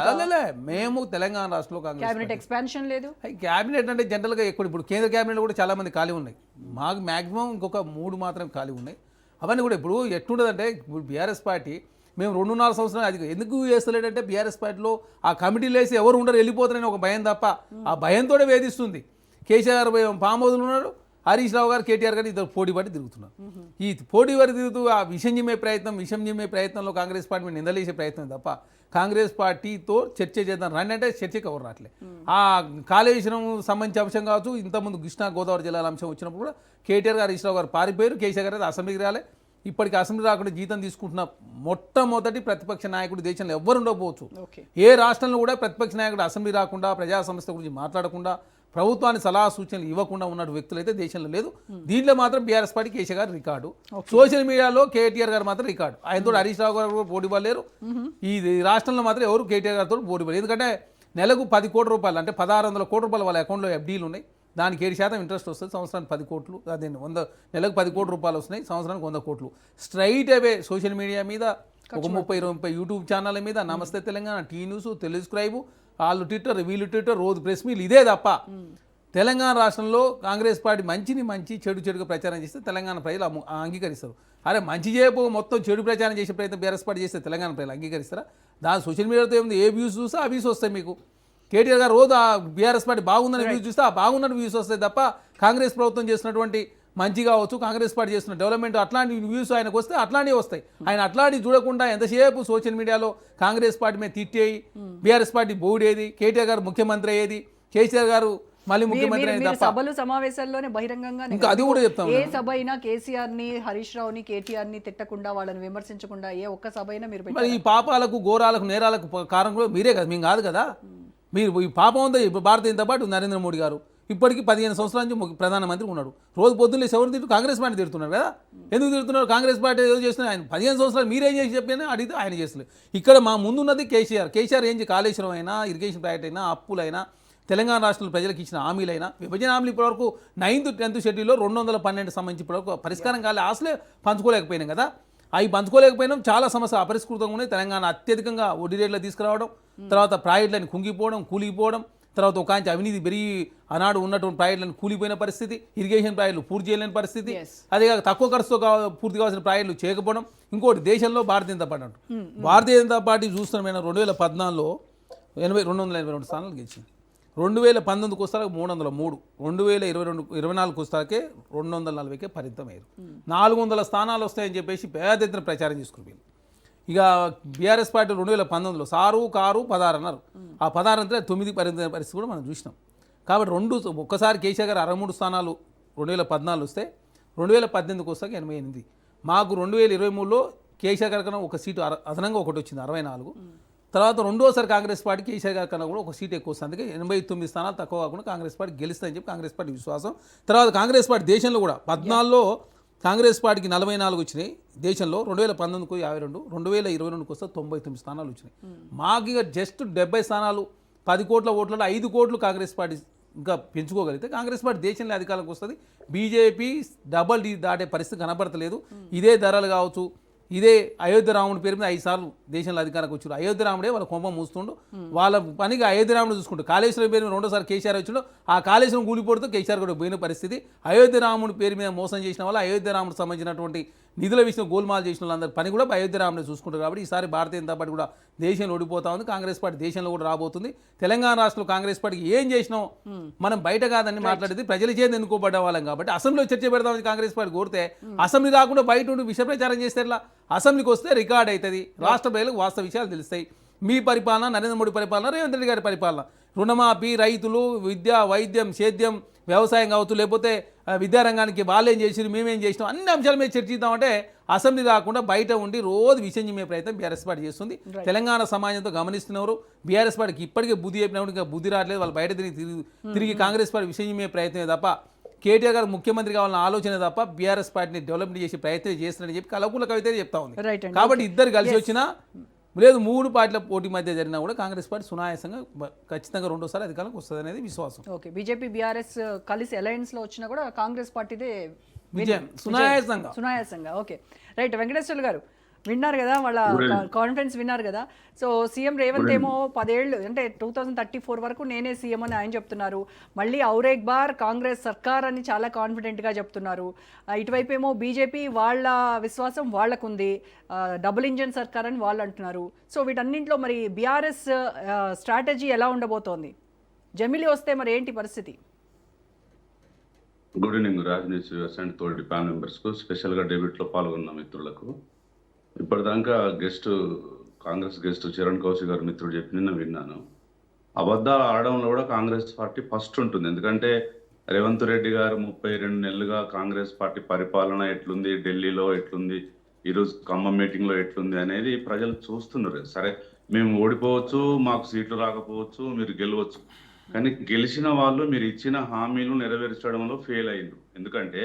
మేము తెలంగాణ రాష్ట్రంలో క్యాబినెట్ ఎక్స్పాన్షన్ లేదు. క్యాబినెట్ అంటే జనరల్గా ఇప్పుడు కేంద్ర క్యాబినెట్ కూడా చాలా మంది ఖాళీ ఉన్నాయి. మాకు మాక్సిమం ఇంకొక 3 మాత్రం ఖాళీ ఉన్నాయి. అవన్నీ కూడా ఇప్పుడు ఎట్లుంటుందంటే ఇప్పుడు బీఆర్ఎస్ పార్టీ మేము 2.5 సంవత్సరాలు అది ఎందుకు చేస్తలేడంటే బీఆర్ఎస్ పార్టీలో ఆ కమిటీలు వేసి ఎవరు ఉండరు వెళ్ళిపోతారని ఒక భయం తప్ప ఆ భయంతో వేధిస్తుంది. కేసీఆర్ ఫామ్ హౌస్లో ఉన్నాడు, హరీష్ రావు గారు, కేటీఆర్ గారు ఇద్దరు పోటీ పడి తిరుగుతున్నారు. ఈ పోటీ పడి తిరుగుతూ ఆ విషం చిమ్మే ప్రయత్నంలో కాంగ్రెస్ పార్టీ మీద నిందలేసే ప్రయత్నం తప్ప కాంగ్రెస్ పార్టీతో చర్చ చేద్దాం రండి అంటే చర్చకి ఎవరు రావట్లే. ఆ కాళేశ్వరం సంబంధించిన అంశం కావచ్చు, ఇంతకుముందు కృష్ణా గోదావరి జిల్లాల అంశం వచ్చినప్పుడు కూడా కేటీఆర్ గారు, హరీష్ రావు గారు పారిపోయారు. కేసీఆర్ గారు అసెంబ్లీకి రాలే. ఇప్పటికి అసెంబ్లీ రాకుండా జీతం తీసుకుంటున్న మొట్టమొదటి ప్రతిపక్ష నాయకుడు దేశంలో ఎవ్వరు ఉండకపోవచ్చు. ఏ రాష్ట్రంలో కూడా ప్రతిపక్ష నాయకుడు అసెంబ్లీ రాకుండా, ప్రజా సమస్య గురించి మాట్లాడకుండా, ప్రభుత్వాన్ని సలహా సూచనలు ఇవ్వకుండా ఉన్న వ్యక్తులు అయితే దేశంలో లేదు. దీంట్లో మాత్రం బీఆర్ఎస్ పార్టీ కేసీఆర్ గారు రికార్డు, సోషల్ మీడియాలో కేటీఆర్ గారు మాత్రం రికార్డు. ఆయనతో హరీష్ రావు గారు కూడా పోటీ పడలేరు. ఈ రాష్ట్రంలో మాత్రం ఎవరు కేటీఆర్ గారితో పోటీ పడలేదు. ఎందుకంటే నెలకు 10 కోట్ల రూపాయలు అంటే 1600 కోట్ల రూపాయలు వాళ్ళ అకౌంట్లో ఎఫ్డీలు ఉన్నాయి. దానికి 7% ఇంట్రెస్ట్ వస్తుంది. సంవత్సరానికి 10 కోట్లు, అదే 100 నెలకు 10 కోట్ల రూపాయలు వస్తున్నాయి. సంవత్సరానికి 100 కోట్లు స్ట్రైట్ అవే సోషల్ మీడియా మీద ఒక 30-20 యూట్యూబ్ ఛానళ్ళ మీద నమస్తే తెలంగాణ, టీ న్యూస్, తెలుగుస్క్రైబు, వాళ్ళు ట్విట్టర్, వీళ్ళు ట్విట్టర్, రోజు ప్రెస్ మీల్ ఇదే తప్ప తెలంగాణ రాష్ట్రంలో కాంగ్రెస్ పార్టీ మంచి చెడుగా ప్రచారం చేస్తే తెలంగాణ ప్రజలు అంగీకరిస్తారు. అరే మంచి చేయకపో మొత్తం చెడు ప్రచారం చేసే ప్రయత్నం బీఆర్ఎస్ పార్టీ చేస్తే తెలంగాణ ప్రజలు అంగీకరిస్తారా? దాని సోషల్ మీడియాతో ఏముంది, ఏ వ్యూస్ చూస్తే ఆ వ్యూస్ వస్తాయి మీకు. కేటీఆర్ గారు రోజు ఆ బీఆర్ఎస్ పార్టీ బాగుందని వ్యూస్ చూస్తే ఆ బాగున్న వ్యూస్ వస్తాయి తప్ప కాంగ్రెస్ ప్రభుత్వం చేస్తున్నటువంటి మంచి కావచ్చు, కాంగ్రెస్ పార్టీ చేస్తున్న డెవలప్మెంట్ అట్లాంటి వ్యూస్ ఆయనకు వస్తే అట్లాంటివి వస్తాయి. ఆయన అట్లాంటివి చూడకుండా ఎంతసేపు సోషల్ మీడియాలో కాంగ్రెస్ పార్టీ మీద తిట్టేయి, బీఆర్ఎస్ పార్టీ బోడేది, కేటీఆర్ గారు ముఖ్యమంత్రి అయ్యేది, కేసీఆర్ గారు మళ్ళీ ముఖ్యమంత్రి అయిన తప్ప సభలు సమావేశాల్లోనే బహిరంగంగా ఇంకా అది కూడా చెప్తాం. ఏ సభ అయినా కేసీఆర్ ని, హరీష్ రావుని, కేటీఆర్ ని తిట్టకుండా, వాళ్ళని విమర్శించకుండా ఏ ఒక్క సభ అయినా మీరు మరి ఈ పాపాలకు, ఘోరాలకు, నేరాలకు కారణం కూడా మీరే కదా, మేము కాదు కదా. మీరు ఈ పాపం ఉందో ఇప్పుడు భారతీయ జనతా పార్టీ నరేంద్ర మోడీ గారు ఇప్పటికీ 15 సంవత్సరాల నుంచి ప్రధానమంత్రి ఉన్నాడు. రోజు పొద్దున్నే ఎవరు తిట్టు కాంగ్రెస్ పార్టీ తిడుతున్నారు కదా. ఎందుకు తిడుతున్నారు? కాంగ్రెస్ పార్టీ ఏదో చేస్తున్నారు. ఆయన 15 సంవత్సరాలు మీరేం చేసి చెప్పినా అడిగితే ఆయన చేస్తలేదు. ఇక్కడ మా ముందున్నది కేసీఆర్ ఏం కాళేశ్వరం అయినా, ఇరిగేషన్ ప్రాజెక్ట్ అయినా, అప్పులైనా, తెలంగాణ రాష్ట్రంలో ప్రజలకు ఇచ్చిన హామీలైనా, విభజన హామీలు ఇప్పటివరకు 9th 10th షెడ్యూల్లో 212 సంబంధించి ఇప్పటివరకు పరిష్కారం కాలే. ఆశలే పంచుకోలేకపోయినాం కదా. అవి పంచుకోలేకపోయినాం. చాలా సమస్య అపరిష్కృతంగా ఉన్నాయి. తెలంగాణ అత్యధికంగా వడ్డీ రేట్లు తీసుకురావడం, తర్వాత ప్రాజెక్టులను కుంగిపోవడం, కూలిపోవడం, తర్వాత ఒక ఆయన అవినీతి పెరిగి ఆనాడు ఉన్నటువంటి ప్రాజెక్టులను కూలిపోయిన పరిస్థితి, ఇరిగేషన్ ప్రాజెక్టులు పూర్తి చేయలేని పరిస్థితి, అదే తక్కువ ఖర్చుతో పూర్తి కావాల్సిన ప్రాజెక్టులు చేయకపోవడం. ఇంకోటి దేశంలో భారతీయ జనతా పార్టీ భారతీయ జనతా పార్టీ చూస్తున్నాం 2014లో 282 స్థానాలు గెలిచింది. 2019కి వస్తాకే 303, 2024కి వస్తాకే 240కే పరిమితమయ్యారు. 400 స్థానాలు వస్తాయని చెప్పేసి పెద్ద ఎత్తున ప్రచారం చేసుకుని ఇక బీఆర్ఎస్ పార్టీ 2019లో సారు కారు 16 అన్నారు. ఆ 16 అంటే 9 పరిమిత పరిస్థితి కూడా మనం చూసినాం. కాబట్టి ఒక్కసారి కేసీఆర్ గారు 63 స్థానాలు 2014 వస్తే 2018కి వస్తాక 88. మాకు 2023లో కేసీఆర్ గారి కన్నా ఒక సీటు అదనంగా ఒకటి వచ్చింది 64. తర్వాత రెండోసారి కాంగ్రెస్ పార్టీ కేసీఆర్ గారి కన్నా కూడా ఒక సీట్ ఎక్కువ వస్తుంది. అందుకే 89 స్థానాలు తక్కువ కాకుండా కాంగ్రెస్ పార్టీ గెలుస్తుందని చెప్పి కాంగ్రెస్ పార్టీ విశ్వాసం. తర్వాత కాంగ్రెస్ పార్టీ దేశంలో కూడా 14లో కాంగ్రెస్ పార్టీకి 44 వచ్చినాయి దేశంలో, 2019కు 52, 2022కి వస్తే 99 స్థానాలు వచ్చినాయి. మాకు ఇక జస్ట్ 70 స్థానాలు 10 కోట్ల ఓట్లలో 5 కోట్లు కాంగ్రెస్ పార్టీ ఇంకా పెంచుకోగలిగితే కాంగ్రెస్ పార్టీ దేశంలో అధికారంలోకి వస్తుంది. బీజేపీ డబల్ దాటే పరిస్థితి కనబడతలేదు. ఇదే ధరలు కావచ్చు, ఇదే అయోధ్య రాముడి పేరు మీద 5 సార్లు దేశంలో అధికారానికి వచ్చారు. అయోధ్య రాముడే వాళ్ళ కొంప మూస్తుండు. వాళ్ళ పనిగా అయోధ్య రాముడు చూసుకుంటూ కాళేశ్వరం పేరు మీద 2వ సారి కేసీఆర్ వచ్చిండు. ఆ కాళేశ్వరం కూలిపోడుతూ కేసీఆర్ కూడా పోయిన పరిస్థితి. అయోధ్య రాముడి పేరు మీద మోసం చేసిన వాళ్ళు అయోధ్య రాముడికి సంబంధించినటువంటి నిధుల విషయం గోల్మాల్ చేసిన వాళ్ళందరి పని కూడా అయోధ్య రామనే చూసుకుంటారు. కాబట్టి ఈసారి భారతీయ జనతా పార్టీ కూడా దేశంలో ఓడిపోతా ఉంది. కాంగ్రెస్ పార్టీ దేశంలో కూడా రాబోతుంది. తెలంగాణ రాష్ట్రంలో కాంగ్రెస్ పార్టీకి ఏం చేసినాం మనం బయట కాదని మాట్లాడేది ప్రజల చేతి ఎన్నుకోబడ్డ వాళ్ళం. కాబట్టి అసెంబ్లీలో చర్చ పెడతామని కాంగ్రెస్ పార్టీ కోరితే అసెంబ్లీ రాకుండా బయట ఉండి విష ప్రచారం చేస్తే ఎట్లా? అసెంబ్లీకి వస్తే రికార్డ్ అవుతుంది, రాష్ట్ర ప్రజలకు వాస్తవ విషయాలు తెలుస్తాయి. మీ పరిపాలన, నరేంద్ర మోడీ పరిపాలన, రేవంత్ రెడ్డి గారి పరిపాలన, రుణమాఫీ, రైతులు, విద్య, వైద్యం, సేద్యం, వ్యవసాయం కావచ్చు, లేకపోతే విద్యారంగానికి వాళ్ళేం చేసిరు, మేమేం చేసినాం, అన్ని అంశాల మీద చర్చిద్దామంటే అసెంబ్లీ రాకుండా బయట ఉండి రోజు విషయం చెప్పే ప్రయత్నం బీఆర్ఎస్ పార్టీ చేస్తుంది. తెలంగాణ సమాజంతో గమనిస్తున్నారు. బీఆర్ఎస్ పార్టీకి ఇప్పటికే బుద్ధి చెప్పినప్పుడు ఇంకా బుద్ధి రావట్లేదు. వాళ్ళు బయట తిరిగి కాంగ్రెస్ పార్టీ విషయం చెప్పే ప్రయత్నమే తప్ప కేటీఆర్ గారు ముఖ్యమంత్రి కావాలన్న ఆలోచన తప్ప బీఆర్ఎస్ పార్టీని డెవలప్మెంట్ చేసే ప్రయత్నం చేస్తున్నారని చెప్పి కలకుల కవిత చెప్తా ఉంది. కాబట్టి ఇద్దరు కలిసి వచ్చినా లేదు 3 పార్టీల పోటీ మధ్య జరిగినా కూడా కాంగ్రెస్ పార్టీ సునాయాసంగా ఖచ్చితంగా రెండోసారి అధికారంలోకి వస్తుంది అనేది విశ్వాసం. ఓకే, బీజేపీ బీఆర్ఎస్ కలిసి అలయన్స్ లో వచ్చినా కూడా కాంగ్రెస్ పార్టీదే విజయం సునాయాసంగా. ఓకే రైట్, వెంకటేశ్వర్లు గారు విన్నారు కదా, వాళ్ళ కాన్ఫరెన్స్ విన్నారు కదా. సో సీఎం రేవంత్ ఏమో 10 ఏళ్ళు అంటే 2034 వరకు నేనే సీఎం అని ఆయన చెప్తున్నారు. మళ్ళీ ఔరేక్ బార్ కాంగ్రెస్ సర్కార్ అని చాలా కాన్ఫిడెంట్గా చెప్తున్నారు. ఇటువైపు ఏమో బీజేపీ వాళ్ళ విశ్వాసం వాళ్ళకుంది, డబుల్ ఇంజన్ సర్కార్ అని వాళ్ళు అంటున్నారు. సో వీటన్నింటిలో మరి బీఆర్ఎస్ స్ట్రాటజీ ఎలా ఉండబోతోంది? జమిలి వస్తే మరి ఏంటి పరిస్థితి? గుడ్ ఈవినింగ్ రాజనీతి వ్యూవర్స్ అండ్ తోటి ప్యానల్ మెంబర్స్కు, స్పెషల్గా డెబ్యూట్లో పాల్గొన్న మిత్రులకు. ఇప్పటిదాకా కాంగ్రెస్ గెస్ట్ చరణ్ కౌశిక్ గారు మిత్రుడు చెప్పి నిన్న విన్నాను. అబద్ధాలు ఆడడంలో కూడా కాంగ్రెస్ పార్టీ ఫస్ట్ ఉంటుంది. ఎందుకంటే రేవంత్ రెడ్డి గారు 32 నెలలుగా కాంగ్రెస్ పార్టీ పరిపాలన ఎట్లుంది, ఢిల్లీలో ఎట్లుంది, ఈరోజు ఖమ్మం మీటింగ్లో ఎట్లుంది అనేది ప్రజలు చూస్తున్నారు. సరే మేము ఓడిపోవచ్చు, మాకు సీట్లు రాకపోవచ్చు, మీరు గెలవచ్చు, కానీ గెలిచిన వాళ్ళు మీరు ఇచ్చిన హామీలు నెరవేర్చడంలో ఫెయిల్ అయ్యిండ్రు. ఎందుకంటే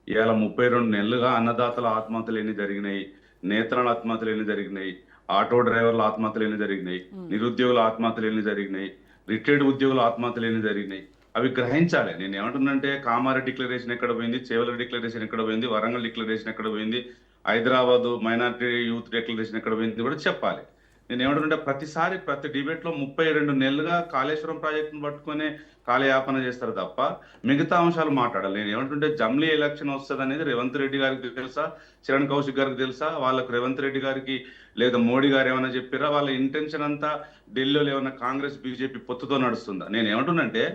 ఇవాళ 32 నెలలుగా అన్నదాతల ఆత్మహత్యలు ఎన్ని జరిగినాయి, నేతల ఆత్మహత్యలు ఎన్ని జరిగినాయి, ఆటో డ్రైవర్ల ఆత్మహత్యలు ఎన్ని జరిగినాయి, నిరుద్యోగుల ఆత్మహత్యలు ఎన్ని జరిగినాయి, రిటైర్డ్ ఉద్యోగుల ఆత్మహత్యలు ఎన్ని జరిగినాయి, అవి గ్రహించాలి. నేను ఏమంటున్నానంటే కామారెడ్డి డిక్లరేషన్ ఎక్కడ పోయింది, చేవల డిక్లరేషన్ ఎక్కడ పోయింది, వరంగల్ డిక్లరేషన్ ఎక్కడ పోయింది, హైదరాబాద్ మైనారిటీ యూత్ డిక్లరేషన్ ఎక్కడ పోయింది కూడా చెప్పాలి. నేను ఏమంటుంటే ప్రతి డిబేట్లో 32 నెలలుగా కాళేశ్వరం ప్రాజెక్టును పట్టుకునే కాలయాపన చేస్తారు తప్ప మిగతా అంశాలు మాట్లాడాలి. నేను ఏమంటుంటే జమ్లీ ఎలక్షన్ వస్తుంది అనేది రేవంత్ రెడ్డి గారికి తెలుసా, చరణ్ కౌశిక్ గారికి తెలుసా, వాళ్ళకు రేవంత్ రెడ్డి గారికి లేదా మోడీ గారు ఏమైనా చెప్పారా? వాళ్ళ ఇంటెన్షన్ అంతా ఢిల్లీలో ఏమైనా కాంగ్రెస్ బీజేపీ పొత్తుతో నడుస్తుందా? నేను ఏమంటున్నంటే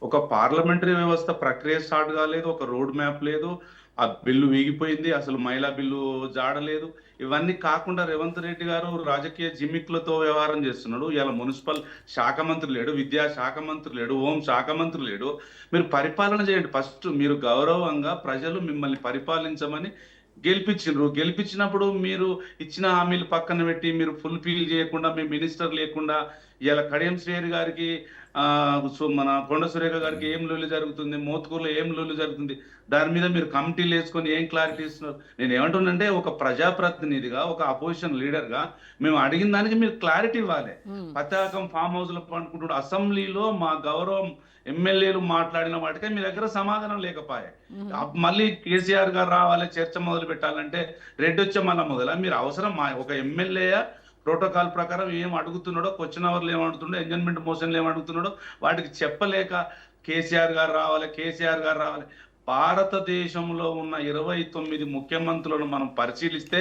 ఒక పార్లమెంటరీ వ్యవస్థ ప్రక్రియ స్టార్ట్ కాలేదు, ఒక రోడ్ మ్యాప్ లేదు, ఆ బిల్లు వీగిపోయింది, అసలు మహిళా బిల్లు జాడలేదు. ఇవన్నీ కాకుండా రేవంత్ రెడ్డి గారు రాజకీయ జిమ్మిక్లతో వ్యవహారం చేస్తున్నాడు. ఇలా మున్సిపల్ శాఖ మంత్రి లేడు, విద్యా శాఖ మంత్రి లేడు, హోం శాఖ మంత్రి లేడు. మీరు పరిపాలన చేయండి. ఫస్ట్ మీరు గౌరవంగా ప్రజలు మిమ్మల్ని పరిపాలించమని గెలిపించినప్పుడు మీరు ఇచ్చిన హామీలు పక్కన పెట్టి మీరు ఫుల్ఫిల్ చేయకుండా, మీ మినిస్టర్ లేకుండా ఇలా కడియం శ్రేయర్ గారికి మన కొండ సురేఖ గారికి ఏం లొల్లి జరుగుతుంది, మోత్కూరులో ఏం లొల్లి జరుగుతుంది, దాని మీద మీరు కమిటీలు వేసుకొని ఏం క్లారిటీ ఇస్తున్నారు? నేను ఏమంటున్నానంటే ఒక ప్రజాప్రతినిధిగా, ఒక అపోజిషన్ లీడర్ గా మేము అడిగిన దానికి మీరు క్లారిటీ ఇవ్వాలి. పతాకం ఫామ్ హౌస్ లో పండుకుంటున్నాడు, అసెంబ్లీలో మా గౌరవం ఎమ్మెల్యేలు మాట్లాడిన వాటికే మీ దగ్గర సమాధానం లేకపోయా. మళ్ళీ కేసీఆర్ గారు రావాలి, చర్చ మొదలు పెట్టాలంటే రెడ్డి వచ్చే మళ్ళా మొదల మీరు అవసరం ఒక ఎమ్మెల్యే ప్రోటోకాల్ ప్రకారం ఏం అడుగుతున్నాడో, క్వశ్చన్ అవర్లు ఏం అడుగుతున్నాడో, ఎంజాయ్మెంట్ మోషన్లు ఏం అడుగుతున్నాడో వాటికి చెప్పలేక కేసీఆర్ గారు రావాలి. భారతదేశంలో ఉన్న 29 ముఖ్యమంత్రులను మనం పరిశీలిస్తే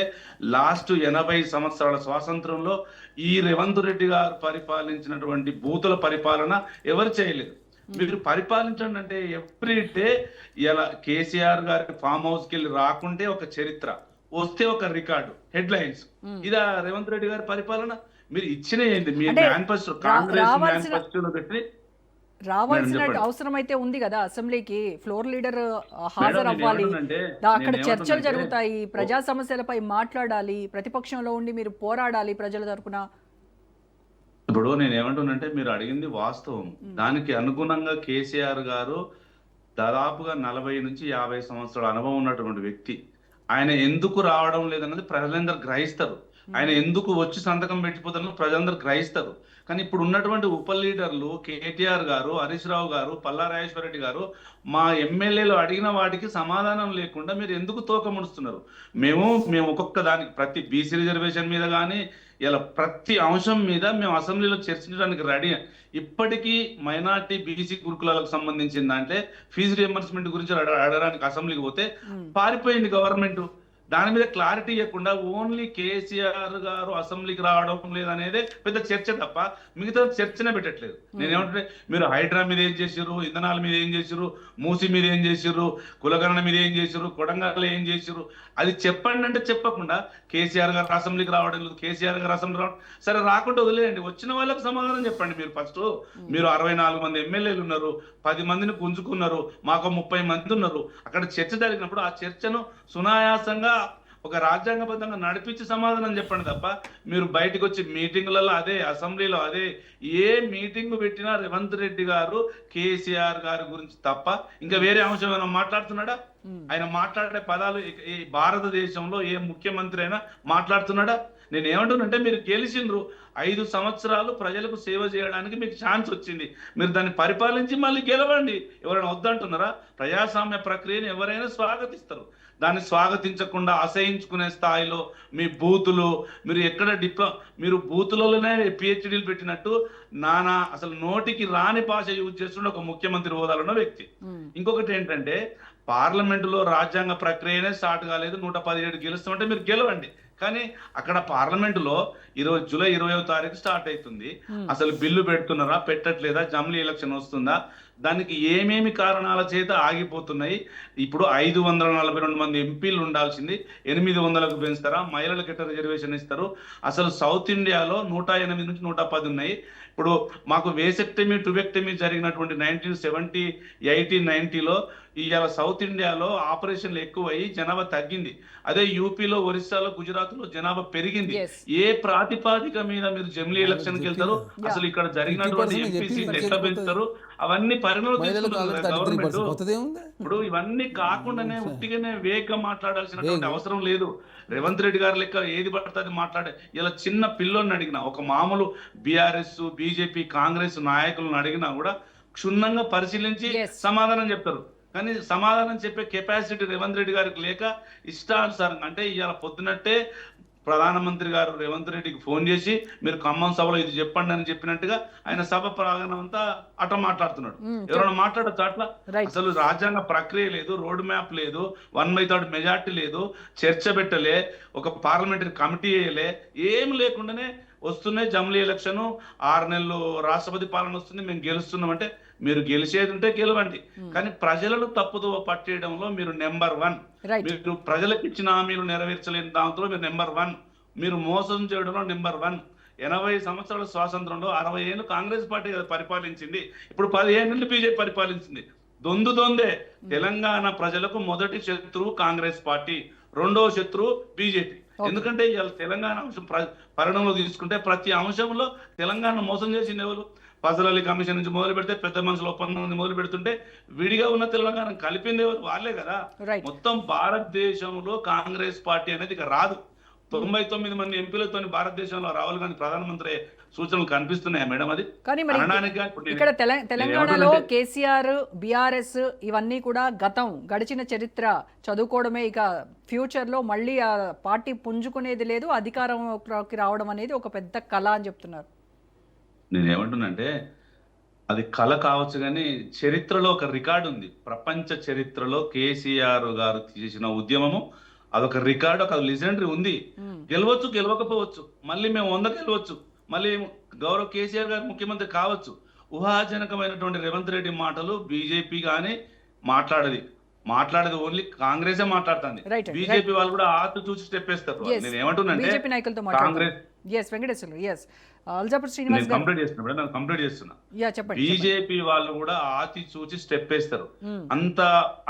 లాస్ట్ 80 సంవత్సరాల స్వాతంత్రంలో ఈ రేవంత్ రెడ్డి గారు పరిపాలించినటువంటి బూతుల పరిపాలన ఎవరు చేయలేదు. మీరు పరిపాలించండి అంటే ఎవ్రీ డే ఇలా కేసీఆర్ గారి ఫామ్ హౌస్ కి వెళ్ళి రాకుంటే ఒక చరిత్ర, వస్తే ఒక రికార్డు, హెడ్ లైన్స్. ఇదా రేవంత్ రెడ్డి గారి పరిపాలన? మీరు ఇచ్చిన ఏంటి? మీ మేనిఫెస్టో, కాంగ్రెస్ మేనిఫెస్టోలో పెట్టి రావాల్సిన అవసరం అయితే ఉంది కదా. అసెంబ్లీకి ఫ్లోర్ లీడర్ హాజరు అవ్వాలి, అక్కడ చర్చలు జరుగుతాయి, ప్రజా సమస్యలపై మాట్లాడాలి, ప్రతిపక్షంలో ఉండి మీరు పోరాడాలి ప్రజల తరపున. ఇప్పుడు నేను ఏమంటున్నంటే మీరు అడిగింది వాస్తవం. దానికి అనుగుణంగా కేసీఆర్ గారు దాదాపుగా 40 నుంచి 50 సంవత్సరాల అనుభవం ఉన్నటువంటి వ్యక్తి. ఆయన ఎందుకు రావడం లేదన్నది ప్రజలందరూ గ్రహిస్తారు. ఆయన ఎందుకు వచ్చి సంతకం పెట్టిపోతారో ప్రజలందరూ గ్రహిస్తారు. కానీ ఇప్పుడు ఉన్నటువంటి ఉప లీడర్లు కేటీఆర్ గారు, హరీష్ రావు గారు, పల్లా రాజేశ్వర రెడ్డి గారు మా ఎమ్మెల్యేలు అడిగిన వాటికి సమాధానం లేకుండా మీరు ఎందుకు తోకముడుస్తున్నారు? మేము ఒక్కొక్క దానికి ప్రతి బీసీ రిజర్వేషన్ మీద కానీ ఇలా ప్రతి అంశం మీద మేము అసెంబ్లీలో చర్చించడానికి రెడీ. ఇప్పటికీ మైనార్టీ బీసీ గురుకులాలకు సంబంధించిన దాంట్లో ఫీజు రియంబర్స్మెంట్ గురించి అడగడానికి అసెంబ్లీకి పోతే పారిపోయింది గవర్నమెంట్. దాని మీద క్లారిటీ ఇవ్వకుండా ఓన్లీ కేసీఆర్ గారు అసెంబ్లీకి రావడం లేదనేదే పెద్ద చర్చ తప్ప మిగతా చర్చనే పెట్టట్లేదు. నేనేమంటే మీరు హైడ్రా మీద ఏం చేసిర్రు, ఇంధనాల మీద ఏం చేసిర్రు, మూసి మీద ఏం చేసిర్రు, కులగణన మీద ఏం చేసిర్రు, కొడంగల్లో ఏం చేసిర్రు, అది చెప్పండి అంటే చెప్పకుండా కేసీఆర్ గారు అసెంబ్లీకి రావడం లేదు, కేసీఆర్ గారు అసెంబ్లీ రావడం, సరే రాకుండా వదిలేయండి, వచ్చిన వాళ్ళకి సమాధానం చెప్పండి. మీరు ఫస్ట్ మీరు 64 మంది ఎమ్మెల్యేలు ఉన్నారు, 10 మందిని గుంజుకున్నారు, మాకు 30 మంది ఉన్నారు. అక్కడ చర్చ జరిగినప్పుడు ఆ చర్చను సునాయాసంగా ఒక రాజ్యాంగబద్ధంగా నడిపించి సమాధానం చెప్పండి తప్ప మీరు బయటకు వచ్చి మీటింగులలో అదే, అసెంబ్లీలో అదే, ఏ మీటింగ్ పెట్టినా రేవంత్ రెడ్డి గారు కేసీఆర్ గారి గురించి తప్ప ఇంకా వేరే అంశం ఏమైనా మాట్లాడుతున్నాడా? ఆయన మాట్లాడే పదాలు ఈ భారతదేశంలో ఏ ముఖ్యమంత్రి అయినా మాట్లాడుతున్నాడా? నేను ఏమంటున్నంటే మీరు గెలిచిండ్రు, 5 సంవత్సరాలు ప్రజలకు సేవ చేయడానికి మీకు ఛాన్స్ వచ్చింది, మీరు దాన్ని పరిపాలించి మళ్ళీ గెలవండి. ఎవరైనా వద్దంటున్నారా? ప్రజాస్వామ్య ప్రక్రియను ఎవరైనా స్వాగతిస్తారు. దాన్ని స్వాగతించకుండా అసహించుకునే స్థాయిలో మీ బూతులు, మీరు ఎక్కడ మీరు బూతులలోనే పిహెచ్డీలు పెట్టినట్టు నానా అసలు నోటికి రాని భాష యూజ్ చేస్తుండే ఒక ముఖ్యమంత్రి హోదాలో ఉన్న వ్యక్తి. ఇంకొకటి ఏంటంటే పార్లమెంటులో రాజ్యాంగ ప్రక్రియనే స్టార్ట్ కాలేదు, 117 గెలుస్తామంటే మీరు గెలవండి. కానీ అక్కడ పార్లమెంటులో జూలై 20వ తారీఖు స్టార్ట్ అవుతుంది. అసలు బిల్లు పెడుతున్నారా, పెట్టట్లేదా, జమిలీ ఎలక్షన్ వస్తుందా, దానికి ఏమేమి కారణాల చేత ఆగిపోతున్నాయి? ఇప్పుడు 542 మంది ఎంపీలు ఉండాల్సింది 800కు పెంచుతారా? మహిళలకు ఎట్లా రిజర్వేషన్ ఇస్తారు? అసలు సౌత్ ఇండియాలో 108 నుంచి 110 ఉన్నాయి. ఇప్పుడు మాకు వేసెక్టమీ టుబెక్టమీ జరిగినటువంటి 1970, 80, 90లో ఇవాళ సౌత్ ఇండియాలో ఆపరేషన్లు ఎక్కువయ్యి జనాభా తగ్గింది. అదే యూపీలో, ఒరిస్సాలో, గుజరాత్లో జనాభా పెరిగింది. ఏ ప్రాతిపాదిక మీద మీరు జమిలీ ఎలక్షన్కి వెళ్తారు? అసలు ఇక్కడ జరిగినటువంటి ఎంపీ సీట్లు ఎట్లా పెంచుతారు? అవన్నీ పరిగణలోకి గవర్నమెంట్. ఇప్పుడు ఇవన్నీ కాకుండానే ఉట్టిగానే వేగంగా మాట్లాడాల్సినటువంటి అవసరం లేదు. రేవంత్ రెడ్డి గారి లెక్క ఏది పడుతుంది మాట్లాడే, ఇలా చిన్న పిల్లోని అడిగినా, ఒక మామూలు బీఆర్ఎస్, బీజేపీ, కాంగ్రెస్ నాయకులను అడిగినా కూడా క్షుణ్ణంగా పరిశీలించి సమాధానం చెప్తారు. కానీ సమాధానం చెప్పే కెపాసిటీ రేవంత్ రెడ్డి గారికి లేక ఇష్టానుసారంగా, అంటే ఇవాళ పొద్దునట్టే ప్రధానమంత్రి గారు రేవంత్ రెడ్డికి ఫోన్ చేసి మీరు ఖమ్మం సభలో ఇది చెప్పండి అని చెప్పినట్టుగా ఆయన సభ ప్రాంగణం అంతా అట్లా మాట్లాడుతున్నాడు. ఎవరైనా మాట్లాడచ్చు అట్లా? అసలు రాజ్యాంగ ప్రక్రియ లేదు, రోడ్ మ్యాప్ లేదు, 1/3 మెజార్టీ లేదు, చర్చ పెట్టలే, ఒక పార్లమెంటరీ కమిటీ వేయలే, ఏం లేకుండానే వస్తున్నాయి జమిలీ ఎలక్షన్, 6 నెలలు రాష్ట్రపతి పాలన వస్తుంది, మేము గెలుస్తున్నామంటే మీరు గెలిచేది ఉంటే గెలవండి. కానీ ప్రజలను తప్పుదో పట్టేయడంలో మీరు నెంబర్ 1. మీరు ప్రజలకు ఇచ్చిన హామీలు నెరవేర్చలేని దాంట్లో మీరు నెంబర్ 1. మీరు మోసం చేయడంలో నెంబర్ 1. 80 సంవత్సరాల స్వాతంత్రంలో 60 ఏళ్ళు కాంగ్రెస్ పార్టీ పరిపాలించింది, ఇప్పుడు 15 ఏళ్ళు బీజేపీ పరిపాలించింది. దొందే. తెలంగాణ ప్రజలకు మొదటి శత్రువు కాంగ్రెస్ పార్టీ, రెండవ శత్రువు బీజేపీ. ఎందుకంటే ఇవాళ తెలంగాణ అంశం పరిణంలో తీసుకుంటే ప్రతి అంశంలో తెలంగాణ మోసం చేసింది ఎవరు? ఫజల్ అలీ కమిషన్ నుంచి మొదలు పెడితే పెద్ద మనుషుల ఒప్పందం నుంచి మొదలు పెడుతుంటే విడిగా ఉన్న తెలంగాణ కలిపింది ఎవరు? వాళ్ళే కదా. మొత్తం భారతదేశంలో కాంగ్రెస్ పార్టీ అనేది ఇక రాదు. 99 మంది ఎంపీలతో భారతదేశంలో రాహుల్ గాంధీ ప్రధానమంత్రి సూచనలు కనిపిస్తున్నాయా మేడం? అది కానీ ఇక్కడ తెలంగాణలో కేసీఆర్, బీఆర్ఎస్ ఇవన్నీ కూడా గడిచిన చరిత్ర చదువుకోవడమే. ఇక ఫ్యూచర్ లో మళ్ళీ ఆ పార్టీ పుంజుకునేది లేదు, అధికారంలోకి రావడం అనేది ఒక పెద్ద కళ అని చెప్తున్నారు. నేనేమంటున్నానంటే అది కళ కావచ్చు, కానీ చరిత్రలో ఒక రికార్డు ఉంది. ప్రపంచ చరిత్రలో కేసీఆర్ గారు చేసిన ఉద్యమము అదొక రికార్డు, ఒక లెజెండరీ ఉంది. గెలవచ్చు, గెలవకపోవచ్చు, మళ్ళీ మేము 100 గెలవచ్చు, మళ్ళీ గౌరవ్ కేసీఆర్ గారు ముఖ్యమంత్రి కావచ్చు. ఊహాజనకమైనటువంటి రేవంత్ రెడ్డి మాటలు బీజేపీ కానీ మాట్లాడేది ఓన్లీ కాంగ్రెసే మాట్లాడుతుంది. బీజేపీ వాళ్ళు కూడా ఆతు చూసి స్టెప్ వేస్తారు. నేను ఏమంటున్నానంటే కాంగ్రెస్ బీజేపీ వాళ్ళు కూడా ఆతి చూసి స్టెప్ వేస్తారు.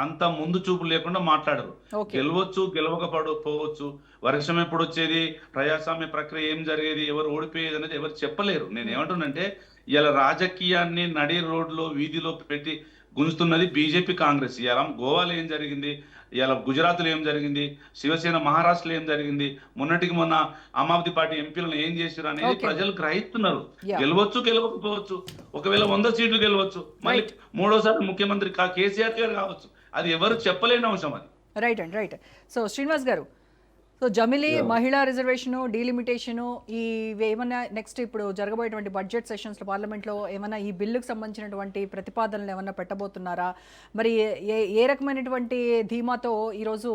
అంత ముందు చూపు లేకుండా మాట్లాడరు. గెలవచ్చు, గెలవకపోవచ్చు, వర్షం ఎప్పుడు వచ్చేది, ప్రజాస్వామ్య ప్రక్రియ ఏం జరిగేది, ఎవరు ఓడిపోయేది అనేది ఎవరు చెప్పలేరు. నేను ఏమంటున్నానంటే ఇలా రాజకీయాన్ని నడి రోడ్లో వీధిలో పెట్టి గుంజుతున్నది బీజేపీ, కాంగ్రెస్. ఇలా గోవాలో ఏం జరిగింది, ఇలా గుజరాత్లో ఏం జరిగింది, శివసేన మహారాష్ట్రలో ఏం జరిగింది, మొన్న ఆమ్ ఆద్మీ పార్టీ ఎంపీలను ఏం చేశారు అనేది ప్రజలు గ్రహిస్తున్నారు. గెలవచ్చు, గెలవకపోవచ్చు, ఒకవేళ 100 సీట్లు గెలవచ్చు, మళ్ళీ 3వసారి ముఖ్యమంత్రి కేసీఆర్ గారు కావచ్చు. అది ఎవరు చెప్పలేని అంశం అది. రైట్. సో శ్రీనివాస్ గారు, సో జమిలీ మహిళా రిజర్వేషను, డీలిమిటేషను ఏమైనా నెక్స్ట్ ఇప్పుడు జరగబోయేటువంటి బడ్జెట్ సెషన్స్లో పార్లమెంట్లో ఏమైనా ఈ బిల్లుకు సంబంధించినటువంటి ప్రతిపాదనలు ఏమైనా పెట్టబోతున్నారా? మరి ఏ రకమైనటువంటి ధీమాతో ఈరోజు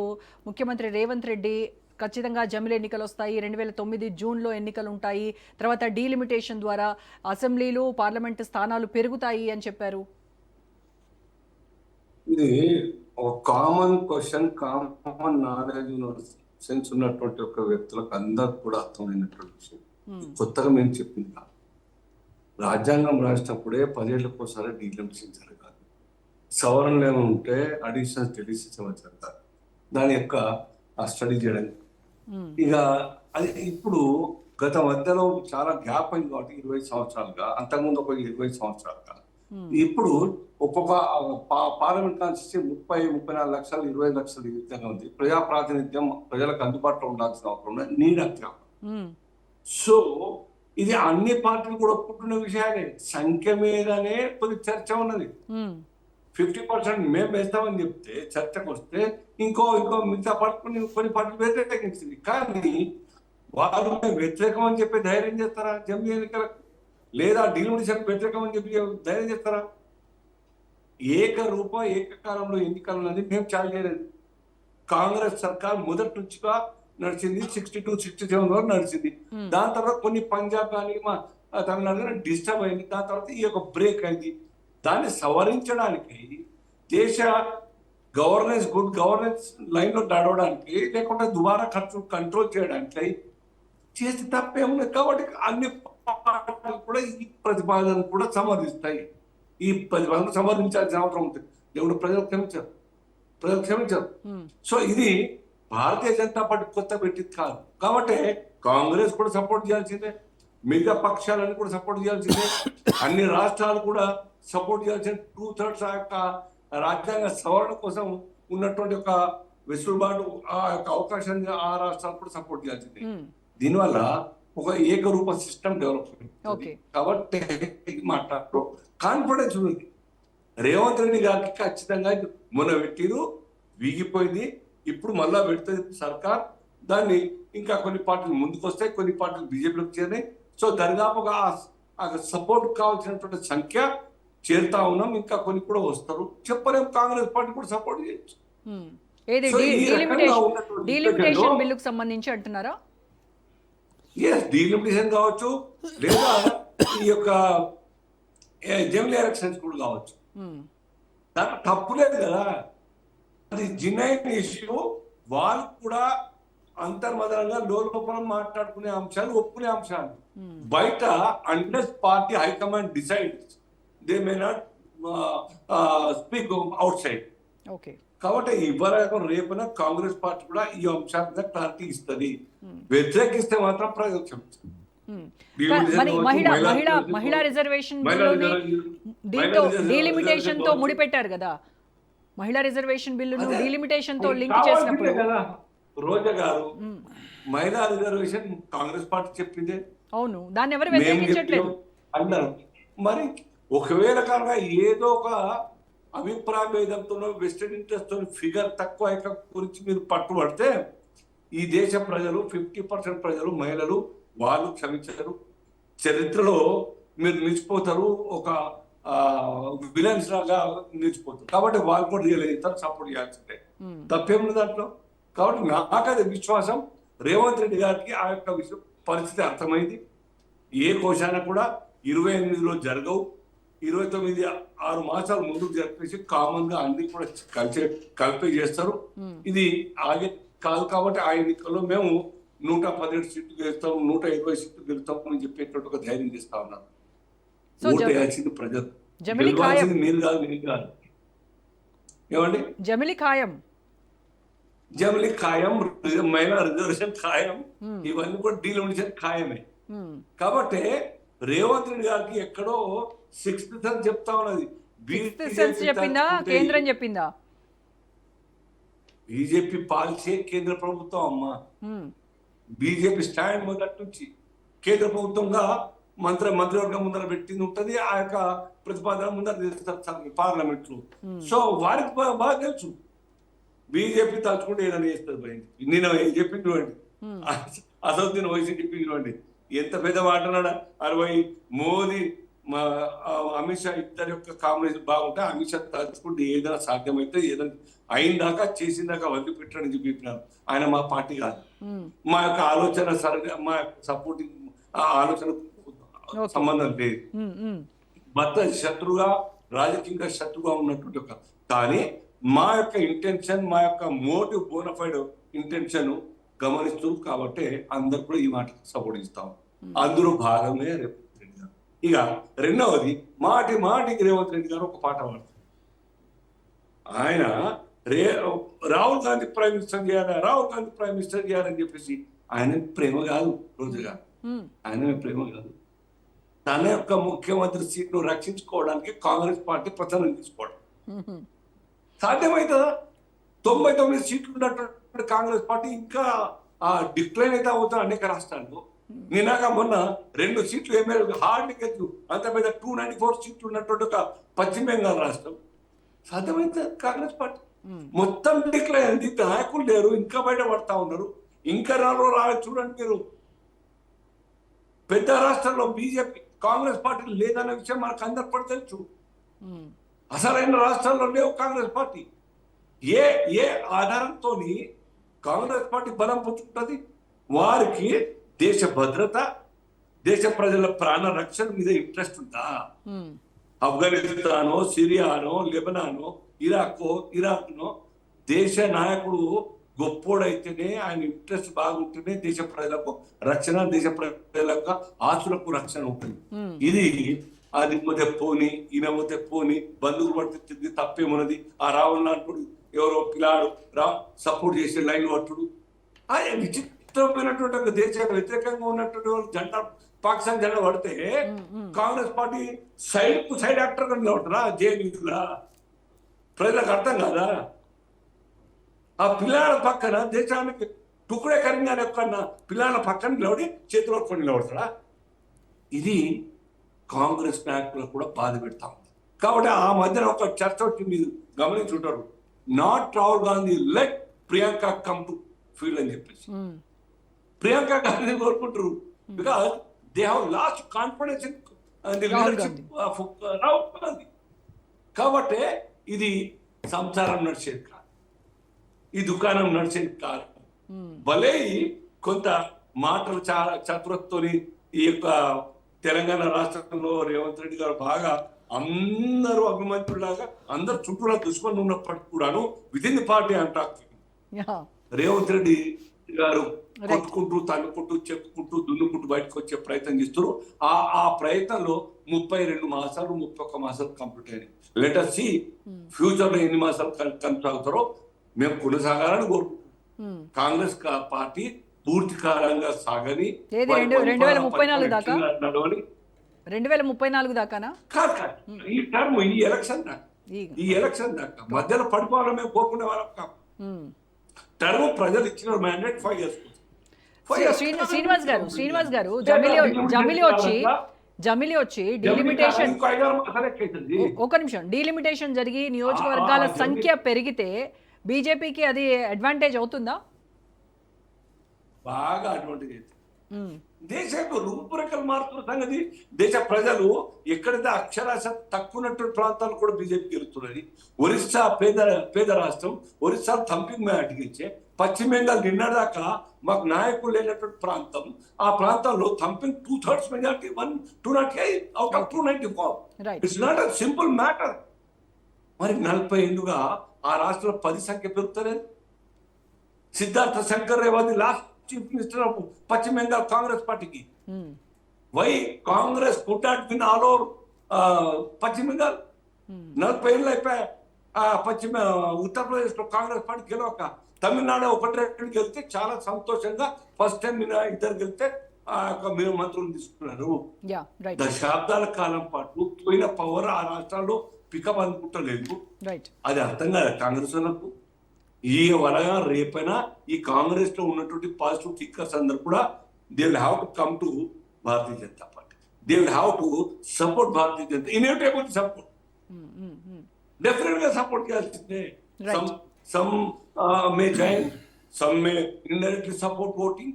ముఖ్యమంత్రి రేవంత్ రెడ్డి ఖచ్చితంగా జమిలీ ఎన్నికలు వస్తాయి, 2009 జూన్లో ఎన్నికలు ఉంటాయి, తర్వాత డీలిమిటేషన్ ద్వారా అసెంబ్లీలు పార్లమెంటు స్థానాలు పెరుగుతాయి అని చెప్పారు? ఇది ఒక common question, common knowledge sense ఉన్నటువంటి ఒక వ్యక్తులకు అందరికి కూడా అర్థమైనటువంటి విషయం. కొత్తగా మేము చెప్పింది కాదు. రాజ్యాంగం రాసినప్పుడే 10 ఏళ్ళకి ఒకసారి డీలిమిటేషన్ జరగాలి. సవరణలు ఏమైనా ఉంటే అడిషనల్ డెలిషన్స్ ఏమైనా జరగాలి. దాని యొక్క ఆ స్టడీ చేయడానికి ఇక అది ఇప్పుడు గత మధ్యలో చాలా గ్యాప్ అయింది కాబట్టి 20 సంవత్సరాలుగా, అంతకుముందు ఒక 20 సంవత్సరాలుగా. ఇప్పుడు ఒక్కొక్క పార్లమెంట్ కాన్స్టిట్యూన్సీ 30-34 లక్షలు 20 లక్షలు ఈ విధంగా ఉంది. ప్రజా ప్రాతినిధ్యం ప్రజలకు అందుబాటులో ఉండాల్సిన అవసరం నీడ్ అత్యవసరం. సో ఇది అన్ని పార్టీలు కూడా ఒప్పుకుంటున్న విషయాలే. సంఖ్య మీదనే కొద్ది చర్చ ఉన్నది. 50% మేము వేస్తామని చెప్తే చర్చకు వస్తే ఇంకో మిగతా పార్టీ కొన్ని పార్టీలు వ్యతిరేకించింది. కానీ వారు వ్యతిరేకం అని చెప్పి ధైర్యం చేస్తారా జమిలీ ఎన్నికలకు? లేదా డీలిమిటేషన్ వ్యతిరేకం అని చెప్పి ధైర్యం చేస్తారా? ఏకకాలంలో ఎన్నికలు అనేది మేము చాలా చేయలేదు. కాంగ్రెస్ సర్కార్ మొదటి నుంచిగా నడిచింది, 62-67 వరకు నడిచింది. దాని తర్వాత కొన్ని పంజాబ్ కానీ మా తమిళనాడు కానీ డిస్టర్బ్ అయింది. దాని తర్వాత ఈ యొక్క బ్రేక్ అయింది. దాన్ని సవరించడానికి, దేశ గుడ్ గవర్నెన్స్ లైన్లో నడవడానికి, లేకుంటే దుబారా ఖర్చు కంట్రోల్ చేయడానికి చేసి తప్పేమున్నాయి. కాబట్టి అన్ని పార్టీలు కూడా ఈ ప్రతిపాదన కూడా సమర్థిస్తాయి. ఈ ప్రతిపాదన సమర్థించాల్సిన అవసరం ఉంటుంది. లేకుంటే ప్రజలు క్షమించారు. సో ఇది భారతీయ జనతా పార్టీ కొత్త పెట్టింది కాదు. కాబట్టి కాంగ్రెస్ కూడా సపోర్ట్ చేయాల్సిందే, మిగతా పక్షాలను కూడా సపోర్ట్ చేయాల్సిందే, అన్ని రాష్ట్రాలు కూడా సపోర్ట్ చేయాల్సిందే. 2/3 ఆ యొక్క రాజ్యాంగ సవరణ కోసం ఉన్నటువంటి ఒక వెసులుబాటు, ఆ యొక్క అవకాశాన్ని ఆ రాష్ట్రాలు కూడా సపోర్ట్ చేయాల్సిందే. దీనివల్ల ఒక ఏకరూప సిస్టమ్ డెవలప్ అయింది. కాబట్టి మాట్లాడుతూ కాన్ఫిడెన్స్ ఉంది. రేవంత్ రెడ్డి గారికి ఖచ్చితంగా మొన్న పెట్టిరు, వీగిపోయింది. ఇప్పుడు మళ్ళా పెడుతుంది సర్కార్. దాన్ని ఇంకా కొన్ని పార్టీలు ముందుకు వస్తాయి, కొన్ని పార్టీలు బీజేపీలోకి చేరినాయి. సో దరిదాపుగా ఆ సపోర్ట్ కావాల్సినటువంటి సంఖ్య చేరుతా ఉన్నాం. ఇంకా కొన్ని కూడా వస్తారు, చెప్పలేము. కాంగ్రెస్ పార్టీ కూడా సపోర్ట్ చేయొచ్చు. డీలిమిటేషన్ బిల్లుకు సంబంధించి అంటున్నారా? డీలిమిటేషన్ కావచ్చు, లేదా ఈ యొక్క జమిలీ ఎలక్షన్స్ కూడా కావచ్చు. దాంట్లో తప్పు లేదు కదా. అది జినైన్ ఇష్యూ. వాళ్ళు కూడా అంతర్మదనంగా లోపల మాట్లాడుకునే అంశాలు, ఒప్పుకునే అంశాలు. బయట unless party high command decides, they may not speak out side. కాబట్టి ఇవాళ రేపున కాంగ్రెస్ పార్టీ కూడా ఈ అంశాల మీద క్లారిటీ ఇస్తుంది. వ్యతిరేకిస్తే మాత్రం ప్రజలు క్షమించారు. మహిళా రిజర్వేషన్ దీంతో డీలిమిటేషన్ తో ముడిపెట్టారు కదా. మహిళా రిజర్వేషన్ బిల్లును డీలిమిటేషన్ తో లింక్ చేసినప్పుడు కదా రోజా గారు మహిళా రిజర్వేషన్ కాంగ్రెస్ పార్టీ చెప్పిందే. అవును, దాన్ని ఎవరు వ్యతిరేకించట్లేదు అన్నారు. మరి ఒకవేళ కనుక ఏదో ఒక అభిప్రాయ భేదంతో వెస్టెడ్ ఇంట్రెస్ట్ తో ఫిగర్ తక్కువ గురించి మీరు పట్టుబడితే ఈ దేశ ప్రజలు 50% ప్రజలు, మహిళలు వాళ్ళు క్షమించారు. చరిత్రలో మీరు నిలిచిపోతారు, ఒక విలన్స్ లాగా నిలిచిపోతారు. కాబట్టి వాళ్ళు కూడా రియలైజ్ సపోర్ట్ చేయాల్సిందే, తప్పేముంది దాంట్లో. కాబట్టి నాకు అది విశ్వాసం. రేవంత్ రెడ్డి గారికి ఆ యొక్క విషయం పరిస్థితి అర్థమైంది. ఏ కోశాన కూడా 28లో జరగవు, 29 6 మాసాలు ముందుకు జరిపేసి కామన్ గా అన్ని కూడా కలిపి చేస్తారు. ఇది ఆగే కాదు. కాబట్టి ఆ ఎన్నికల్లో మేము 117 సీట్లు గెలుస్తాం, 120 సీట్లు గెలుస్తాం అని చెప్పేటువంటి ఒక ధైర్యం చేస్తా ఉన్నారు. ఓటు వేయాల్సింది ప్రజలు, గెలవాల్సింది మీరు కాదు, మీరు కాదు. ఏమండి? జమిలీ ఖాయం, మహిళా రిజర్వేషన్ ఖాయం, ఇవన్నీ కూడా డీలిమిటేషన్ ఖాయమే. కాబట్టి రేవంత్ రెడ్డి గారికి ఎక్కడో 6th సెన్స్ చెప్తా ఉన్నది. చెప్పిందా కేంద్రం చెప్పిందా? బీజేపీ పాలసీ కేంద్ర ప్రభుత్వం అమ్మా. బీజేపీ స్టాండ్ మొదటి నుంచి కేంద్ర ప్రభుత్వంగా మంత్రివర్గం ముందర పెట్టింది ఉంటుంది. ఆ యొక్క ప్రతిపాదన ముందర పార్లమెంట్ లో. సో వారికి బాగా తెలుసు. బీజేపీ తలుచుకుంటే ఏదైనా చేస్తుంది భయం. నేను చెప్పింది చూడండి, అసదుద్దీన్ ఓవైసీ చెప్పింది చూడండి, ఎంత పెద్ద మాట్లాడా. 60 మోదీ అమిత్ షా ఇద్దరి యొక్క కాంబినేషన్ బాగుంటే అమిత్ షా తలుచుకుంటే ఏదైనా సాధ్యమైతే ఏదైనా అయినదాకా చేసిందాకా వదిలిపెట్టడానికి చెప్పినారు. ఆయన మా పార్టీ కాదు, మా యొక్క ఆలోచన మా సపోర్టింగ్ ఆలోచన సంబంధం లేదు. భర్త శత్రుగా రాజకీయంగా శత్రుగా ఉన్నటువంటి ఒక, కానీ మా యొక్క ఇంటెన్షన్, మా యొక్క మోటివ్ బోనఫైడ్ ఇంటెన్షన్ గమనిస్తూ కాబట్టి అందరు కూడా ఈ మాట సపోర్ట్ ఇస్తాం. అందులో భాగమే రేవంత్ రెడ్డి గారు. ఇక రెండవది, మాటికి రేవంత్ రెడ్డి గారు ఒక పాట పాడతారు. ఆయన రాహుల్ గాంధీ ప్రైమ్ మినిస్టర్ చేయాలి, రాహుల్ గాంధీ ప్రైమ్ మినిస్టర్ చేయాలని చెప్పేసి ఆయన ప్రేమ కాదు, రోజుగా ఆయన ప్రేమ కాదు, తన యొక్క ముఖ్యమంత్రి సీట్ను రక్షించుకోవడానికి కాంగ్రెస్ పార్టీ ప్రచారం తీసుకోవడం సాధ్యమవుతుందా? 99 సీట్లు ఉన్నటువంటి కాంగ్రెస్ పార్టీ ఇంకా డిక్లైన్ అయితే అవుతుంది అనేక రాష్ట్రాల్లో. నినాక మొన్న 2 సీట్లు ఎమ్మెల్యే హార్డ్ టికెట్లు, అంత పెద్ద 294 సీట్లు ఉన్నటువంటి ఒక పశ్చిమ బెంగాల్ రాష్ట్రం. సాధ్యమైతే కాంగ్రెస్ పార్టీ మొత్తం డిక్లైన్ అయింది, నాయకులు లేరు, ఇంకా బయట పడతా ఉన్నారు. ఇంకా రావాలి చూడండి మీరు, పెద్ద రాష్ట్రాల్లో బీజేపీ కాంగ్రెస్ పార్టీ లేదన్న విషయం మనకు అందరు కూడా తెలుసు. అసలైన రాష్ట్రాల్లో లేవు కాంగ్రెస్ పార్టీ. ఏ ఆధారంతో కాంగ్రెస్ పార్టీ బలం పుచ్చుకుంటుంది? వారికి దేశ భద్రత, దేశ ప్రజల ప్రాణ రక్షణ మీద ఇంట్రెస్ట్ ఉందా? ఆఫ్ఘనిస్తానో, సిరియానో, లెబనానో, ఇరాక్నో దేశ నాయకుడు గొప్పోడైతేనే, ఆయన ఇంట్రెస్ట్ బాగుంటేనే దేశ ప్రజలకు రక్షణ, దేశ ప్రజల యొక్క ఆస్తులకు రక్షణ ఉంటుంది. ఇది అది పోతే పోని, ఈయన పోతే పోని, బంధువులు పడితే తిరిగి తప్పేమున్నది. ఆ రావణ నాటుడు ఎవరో పిల్లాడు సపోర్ట్ చేసే లైన్ పట్టుడు, ఆయన విచిత్రమైనటువంటి దేశ వ్యతిరేకంగా ఉన్నటువంటి వాళ్ళు జెండా, పాకిస్తాన్ జెండా పడితే కాంగ్రెస్ పార్టీ సైడ్ యాక్టర్ గా నిలబడతారా? జేఎన్యూలా ప్రజలకు అర్థం కాదా? ఆ పిల్లాల పక్కన దేశానికి టుకుడే కరీంగానే యొక్క పిల్లాల పక్కన నిలబడి చేతిలో పట్టుకొని నిలబడతాడా? ఇది కాంగ్రెస్ నాయకులకు కూడా బాధ పెడతా ఉంది. కాబట్టి ఆ మధ్యన ఒక చర్చ వచ్చి మీరు గమనించుంటారు, not Rahul Gandhi let Priyanka come to field అని చెప్పేసి. ప్రియాంక గాంధీ కోరుకుంటారు, because they have lost confidence in the leadership of Rahul Gandhi. కాబట్టి ఇది సంసారం నడిచేది కాదు, ఈ దుకాణం నడిచేది కాదు. భలే కొంత మాటలు చాలా చతురతతోని ఈ యొక్క తెలంగాణ రాష్ట్రంలో రేవంత్ రెడ్డి గారు బాగా అందరూ అభిమంతులాగా అందరు చుట్టూ దుష్మన్ ఉన్నప్పటికీ కూడాను విత్ ఇన్ ది పార్టీ అంటారు రేవంత్ రెడ్డి గారు కొట్టుకుంటూ, తన్నుకుంటూ, చెప్పుకుంటూ, దున్నుకుంటూ బయటకు వచ్చే ప్రయత్నం చేస్తారు. ఆ ప్రయత్నంలో 32 మాసాలు 31 మాసాలు కంప్లీట్ అయినాయి. లెట్ us see ఫ్యూచర్ లో ఎన్ని మాసాలు కొనసాగుతారో. మేము కొనసాగాలని కోరుకుంటున్నాం. కాంగ్రెస్ పార్టీ పూర్తి కాలంగా సాగని 2034 దాకా నడవని. 2034 దాకానా? కాదు, ఈ టర్మ్, ఈ ఎలక్షన్ దాకా మధ్యలో పడిపోవాలని మేము కోరుకునే వాళ్ళం కాదు. టర్మ్ ప్రజలు ఇచ్చిన మ్యాండేట్ 5 years. శ్రీనివాస్ గారు జమిలి వచ్చి డీలిమిటేషన్, ఒక నిమిషం, డీలిమిటేషన్ జరిగి నియోజకవర్గాల సంఖ్య పెరిగితే బీజేపీకి అది అడ్వాంటేజ్ అవుతుందా? బాగా అడ్వాంటేజ్ అవుతుంది. దేశంలో రూపురేఖలు మారుతున్న సంగతి దేశ ప్రజలు ఎక్కడైతే అక్షరాస్యత తక్కువటువంటి ప్రాంతాలు కూడా బీజేపీ గెలుస్తున్నది. ఒరిస్సా పేద రాష్ట్రం, ఒరిస్సా థంపింగ్ అడిగించే, పశ్చిమ బెంగాల్ నిన్నదాకా మాకు నాయకులు లేనటువంటి ప్రాంతం. ఆ ప్రాంతంలో thumping 2/3 majority, 208 out of 294. It's not a simple matter. మరి 40 ఏళ్ళుగా ఆ రాష్ట్రంలో 10 సంఖ్య పెరుగుతలేదు. సిద్ధార్థ శంకర్ రేవాది last chief minister of Paschim Bengal Congress పార్టీకి. Why Congress could not win all over Paschim Bengal? 40 ఏళ్ళు అయిపోయా ఉత్తరప్రదేశ్ లో కాంగ్రెస్ పార్టీ గెలవక. తమిళనాడు 1-2 గెలితే చాలా సంతోషంగా ఫస్ట్ టైం 2 గెలితే మీరు మంత్రులు తీసుకున్నారు. దశాబ్దాల కాలం పాటు పోయిన పవర్ ఆ రాష్ట్రాల్లో పికప్ అనుకుంటలేదు. అది అర్థం కాదు కాంగ్రెస్ వాళ్ళకు. ఈ వలగా రేపైనా ఈ కాంగ్రెస్ లో ఉన్నటువంటి పాజిటివ్ థింకర్స్ అందరు కూడా they will have to come to Bharatiya Janata party. They will have to support Bharatiya Janata, inevitable support, definite గా సపోర్ట్ చేయాల్సిందే. some may join, some may indirectly support voting.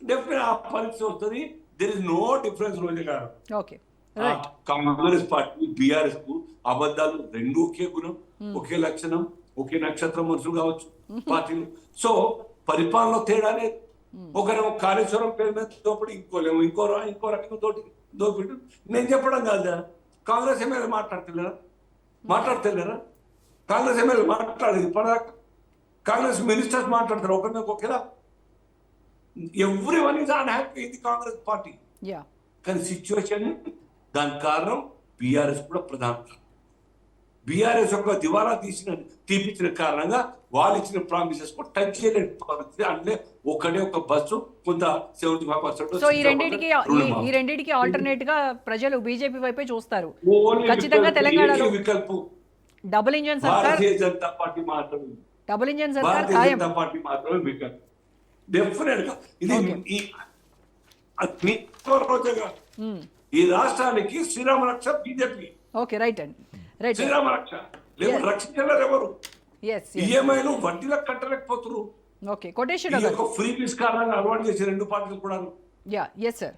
Definitely ఆ పరిస్థితి వస్తుంది. There is no difference రోజు గారు. Okay right. Congress party BRS కు అబద్ధాలు రెండు ఒకే గుణం, ఒకే లక్షణం, ఒకే నక్షత్రం మనుషులు కావచ్చు పార్టీలు. సో పరిపాలనలో తేడా లేదు. ఒకరేమో కాళేశ్వరం పేరు మీద దోపిడి, ఇంకోలేమో ఇంకో రకంగా దోపిడి. నేను చెప్పడం కాదు, కాంగ్రెస్ ఎమ్మెల్యే మాట్లాడతలేరా? కాంగ్రెస్ ఎమ్మెల్యే మాట్లాడేది ఇప్పటిదాకా. కాంగ్రెస్ మినిస్టర్స్ మాట్లాడతారు ఒకరి ఒకేలా. ఎవ్రీ వన్ ఈజ్ అన్హ్యాపీ ఇది కాంగ్రెస్ పార్టీ. యా కానీ సిచ్యువేషన్ దానికి కారణం బీఆర్ఎస్ కూడా ప్రధాన. బీఆర్ఎస్ యొక్క దివాలా తీపించిన కారణంగా వాళ్ళు ఇచ్చిన ప్రామిసెస్ కూడా టచ్ చేయలేని పరిస్థితి. అంటే ఒక బస్సు కొంత 75%. సో ఈ రెండింటికి ఆల్టర్నేట్ గా ప్రజలు బీజేపీ వైపే చూస్తారు. ఖచ్చితంగా తెలంగాణలో వికల్పు డబుల్ ఇంజన్ సర్కార్, భారతీయ జనతా పార్టీ మాత్రమే, డబుల్ ఇంజన్ సర్కార్ భారతీయ ఖాయం. జనతా పార్టీ మాత్రమే వికల్పు. డెఫినెట్ గా ఇది రోజుగా ఈ రాష్ట్రానికి శ్రీరామ రక్ష బీజేపీ. ఓకే రైట్ అండి, రైట్. శ్రీరామ రక్ష లేకపోతే రక్షించలేరు ఎవరు. ఎస్ ఈఎంఐలు వడ్డీలకు కట్టలేకపోతున్నారు. ఓకే కోటేశ్వర ఈ యొక్క ఫ్రీ పీస్ కారణంగా అలవాటు చేసే రెండు పార్టీలు కూడా యా ఎస్ సార్.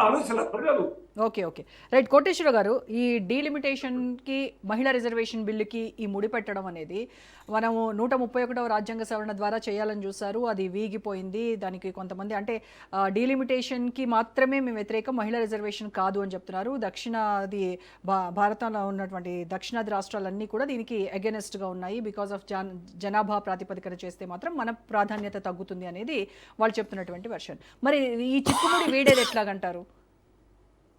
ఆలోచన ప్రజలు. Okay okay right. కోటేశ్వర గారు, ఈ డీలిమిటేషన్కి మహిళా రిజర్వేషన్ బిల్లుకి ఈ ముడిపెట్టడం అనేది మనము 131వ రాజ్యాంగ సవరణ ద్వారా చేయాలని చూసారు, అది వీగిపోయింది. దానికి కొంతమంది అంటే డీలిమిటేషన్కి మాత్రమే మేము వ్యతిరేకం, మహిళా రిజర్వేషన్ కాదు అని చెప్తున్నారు. దక్షిణాది భారతంలో ఉన్నటువంటి దక్షిణాది రాష్ట్రాలన్నీ కూడా దీనికి అగెనెస్ట్గా ఉన్నాయి. బికాస్ ఆఫ్ జనాభా ప్రాతిపదికన చేస్తే మాత్రం మన ప్రాధాన్యత తగ్గుతుంది అనేది వాళ్ళు చెప్తున్నటువంటి వెర్షన్. మరి ఈ చిక్కుముడి వీడేది ఎట్లాగంటారు?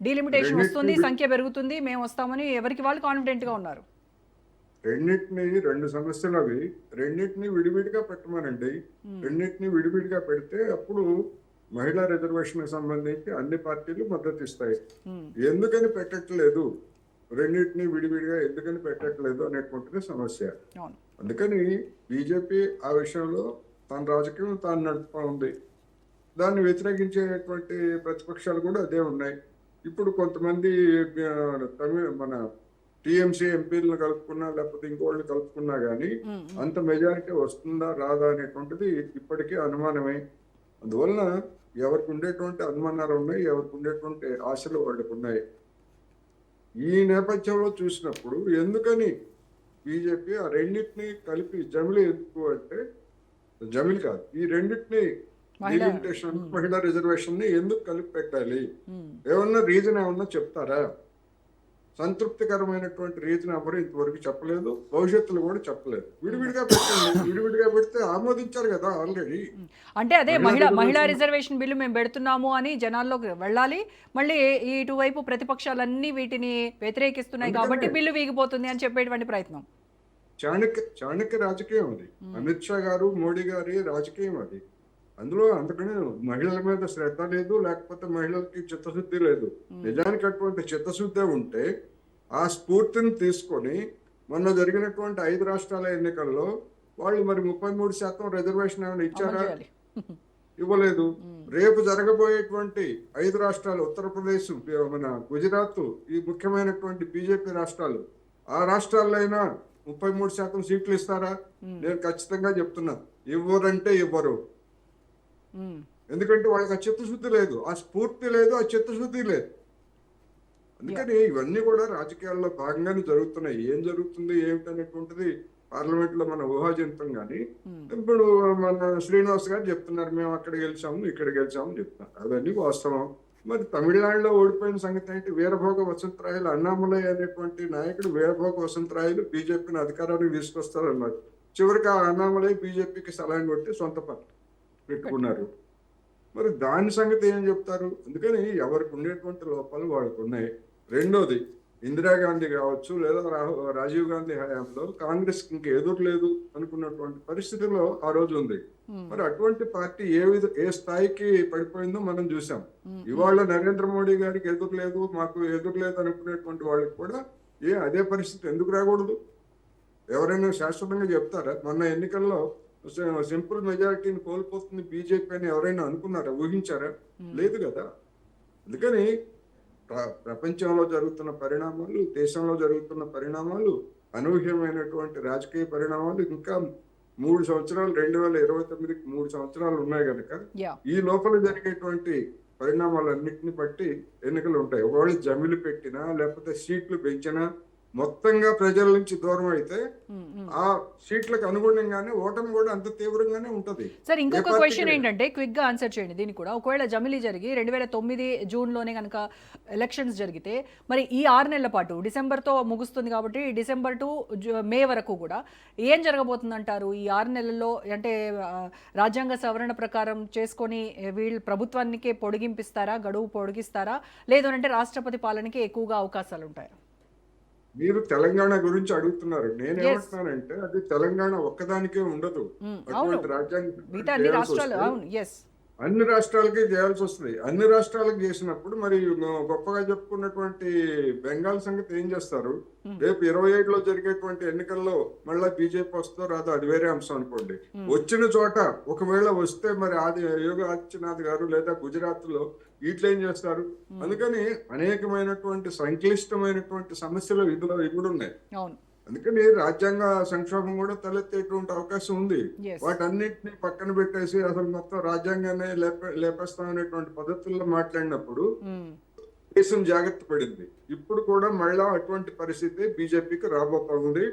డీలిమిటేషన్ వస్తుంది, సంఖ్య పెరుగుతుంది, మేము వస్తామని ఎవరికి వాళ్ళు కాన్ఫిడెంట్ గా ఉన్నారు. రెండు సమస్యలు అవి. రెండింటిని విడివిడిగా పెట్టమనండి. రెండింటిని విడివిడిగా పెడితే అప్పుడు మహిళా రిజర్వేషన్ సంబంధించి అన్ని పార్టీలు మద్దతు ఇస్తాయి. ఎందుకని పెట్టట్లేదు, రెండింటిని విడివిడిగా ఎందుకని పెట్టట్లేదు అనేటువంటిది సమస్య. అందుకని బీజేపీ ఆ విషయంలో తన రాజకీయం తాను నడుపుతా ఉంది. దాన్ని వ్యతిరేకించేటువంటి ప్రతిపక్షాలు కూడా అదే ఉన్నాయి. ఇప్పుడు కొంతమంది మన టీఎంసీ ఎంపీలను కలుపుకున్నా లేకపోతే ఇంకోళ్ళు కలుపుకున్నా కానీ అంత మెజారిటీ వస్తుందా రాదా అనేటువంటిది ఇప్పటికీ అనుమానమే. అందువలన ఎవరికి ఉండేటువంటి అనుమానాలు ఉన్నాయి, ఎవరికి ఉండేటువంటి ఆశలు వాళ్ళకు ఉన్నాయి. ఈ నేపథ్యంలో చూసినప్పుడు ఎందుకని బీజేపీ ఆ రెండింటిని కలిపి జమిలి ఎందుకు అంటే, జమిలి కాదు, ఈ రెండింటిని డీలిమిటేషన్ మహిళా రిజర్వేషన్ ని ఎందుకు కలిపి పెట్టాలి, ఏమన్నా రీజన్ ఏమన్నా చెప్తారా? సంతృప్తికరమైనటువంటి రీజన్ ఎవరు ఇంతవరకు చెప్పలేదు, భవిష్యత్తులో కూడా చెప్పలేదు. విడివిడిగా పెట్టండి, విడివిడిగా పెడితే ఆమోదించారు కదా ఆల్రెడీ. అంటే అదే మహిళా రిజర్వేషన్ బిల్లు మేము పెడుతున్నాము అని జనాల్లోకి వెళ్ళాలి, మళ్ళీ ఇటువైపు ప్రతిపక్షాలన్నీ వీటిని వ్యతిరేకిస్తున్నాయి కాబట్టి బిల్లు వీగిపోతుంది అని చెప్పేటువంటి ప్రయత్నం. చాణక్య రాజకీయం అది. అమిత్ షా గారు, మోడీ గారి రాజకీయం అది. అందులో అందుకని మహిళల మీద శ్రద్ధ లేదు, లేకపోతే మహిళలకి చిత్తశుద్ధి లేదు. నిజానికి అటువంటి చిత్తశుద్ధి ఉంటే ఆ స్ఫూర్తిని తీసుకొని మొన్న జరిగినటువంటి 5 రాష్ట్రాల ఎన్నికల్లో వాళ్ళు మరి 33% రిజర్వేషన్ ఏమైనా ఇచ్చారా? ఇవ్వలేదు. రేపు జరగబోయేటువంటి 5 రాష్ట్రాలు, ఉత్తరప్రదేశ్, మన గుజరాత్, ఈ ముఖ్యమైనటువంటి బీజేపీ రాష్ట్రాలు, ఆ రాష్ట్రాల్లో అయినా 33% సీట్లు ఇస్తారా? నేను ఖచ్చితంగా చెప్తున్నా, ఇవ్వరంటే ఇవ్వరు. ఎందుకంటే వాళ్ళకి ఆ చిత్తశుద్ధి లేదు, ఆ స్ఫూర్తి లేదు, ఆ చిత్తశుద్ధి లేదు. అందుకని ఇవన్నీ కూడా రాజకీయాల్లో భాగంగానే జరుగుతున్నాయి. ఏం జరుగుతుంది ఏమిటనేటువంటిది పార్లమెంట్ లో మన ఊహాజనితం. కానీ ఇప్పుడు మన శ్రీనివాస్ గారు చెప్తున్నారు మేము అక్కడ గెలిచాము ఇక్కడ గెలిచాము చెప్తున్నారు, అవన్నీ వాస్తవం. మరి తమిళనాడులో ఓడిపోయిన సంగతి ఏంటి? వీరభోగ వసంతరాయలు, అన్నామలై అనేటువంటి నాయకుడు వీరభోగ వసంతరాయలు బీజేపీని అధికారానికి తీసుకొస్తారన్నారు. చివరికి ఆ అన్నామలై బీజేపీకి సలాం కొట్టి సొంత పార్టీ పెట్టుకున్నారు. మరి దాని సంగతి ఏం చెప్తారు? అందుకని ఎవరికి ఉండేటువంటి లోపాలు వాళ్ళకు ఉన్నాయి. రెండోది, ఇందిరాగాంధీ కావచ్చు లేదా రాజీవ్ గాంధీ హయాంలో కాంగ్రెస్ ఇంక ఎదురు లేదు అనుకున్నటువంటి పరిస్థితిలో ఆ రోజు ఉంది. మరి అటువంటి పార్టీ ఏ స్థాయికి పడిపోయిందో మనం చూసాం. ఇవాళ నరేంద్ర మోడీ గారికి ఎదురు లేదు, మాకు ఎదురు లేదు అనుకునేటువంటి వాళ్ళకి కూడా అదే పరిస్థితి ఎందుకు రాకూడదు? ఎవరైనా శాశ్వతంగా చెప్తారా? మొన్న ఎన్నికల్లో సింపుల్ మెజారిటీని కోల్పోతుంది బీజేపీ అని ఎవరైనా అనుకున్నారా, ఊహించారా? లేదు కదా. అందుకని ప్రపంచంలో జరుగుతున్న పరిణామాలు, దేశంలో జరుగుతున్న పరిణామాలు అనూహ్యమైనటువంటి రాజకీయ పరిణామాలు ఇంకా 3 సంవత్సరాలు 2029కి 3 సంవత్సరాలు ఉన్నాయి కనుక యా ఈ లోపల జరిగేటువంటి పరిణామాలన్నింటిని బట్టి ఎన్నికలు ఉంటాయి. ఒకవేళ జమిలి పెట్టినా లేకపోతే సీట్లు పెంచినా మొత్తంగా ప్రజల నుంచి దూరం అయితే ఆ సీట్లకు అనుగుణంగానే ఓటమి కూడా అంత తీవ్రంగానే ఉంటది. సార్ ఇంకొక ఏ పార్టీకి క్వశ్చన్ ఏంటంటే క్విక్ గా ఆన్సర్ చేయండి దీనికి కూడా. ఒకవేళ జమిలీ జరిగి 2009 జూన్లోనే కనుక ఎలక్షన్స్ జరిగితే మరి ఈ 6 నెలల పాటు డిసెంబర్తో ముగుస్తుంది కాబట్టి డిసెంబర్ టు మే వరకు కూడా ఏం జరగబోతుంది అంటారు? ఈ 6 నెలల్లో అంటే రాజ్యాంగ సవరణ ప్రకారం చేసుకొని వీళ్ళు ప్రభుత్వానికే పొడిగింపిస్తారా, గడువు పొడిగిస్తారా, లేదు అంటే రాష్ట్రపతి పాలనకి ఎక్కువగా అవకాశాలు ఉంటాయా? మీరు తెలంగాణ గురించి అడుగుతున్నారు. నేనేమంటున్నానంటే అది తెలంగాణ ఒక్కదానికే ఉండదు. అవును, అటువంటి రాజ్యాంగం మిగతా అన్ని చేయాల్సి రాష్ట్రాలు వస్తే అవును ఎస్ అన్ని రాష్ట్రాలకి చేయాల్సి వస్తుంది. అన్ని రాష్ట్రాలకు చేసినప్పుడు మరి గొప్పగా చెప్పుకున్నటువంటి బెంగాల్ సంగతి ఏం చేస్తారు? రేపు 27లో జరిగేటువంటి ఎన్నికల్లో మళ్ళా బీజేపీ వస్తుందో రాదో అది వేరే అంశం అనుకోండి. వచ్చిన చోట ఒకవేళ వస్తే మరి యోగి ఆదిత్యనాథ్ గారు లేదా గుజరాత్ లో వీటిలో ఏం చేస్తారు? అందుకని అనేకమైనటువంటి సంక్లిష్టమైనటువంటి సమస్యలు ఇందులో ఇప్పుడు ఉన్నాయి. అవును అందుకని రాజ్యాంగ సంక్షోభం కూడా తలెత్తేటువంటి అవకాశం ఉంది. Yes. వాటన్నిటిని పక్కన పెట్టేసి అసలు మొత్తం రాజ్యాంగాన్ని లేపేస్తామనేటువంటి పద్ధతుల్లో మాట్లాడినప్పుడు దేశం జాగ్రత్త పడింది. ఇప్పుడు కూడా మళ్ళా అటువంటి పరిస్థితి బీజేపీకి రాబోతుంది.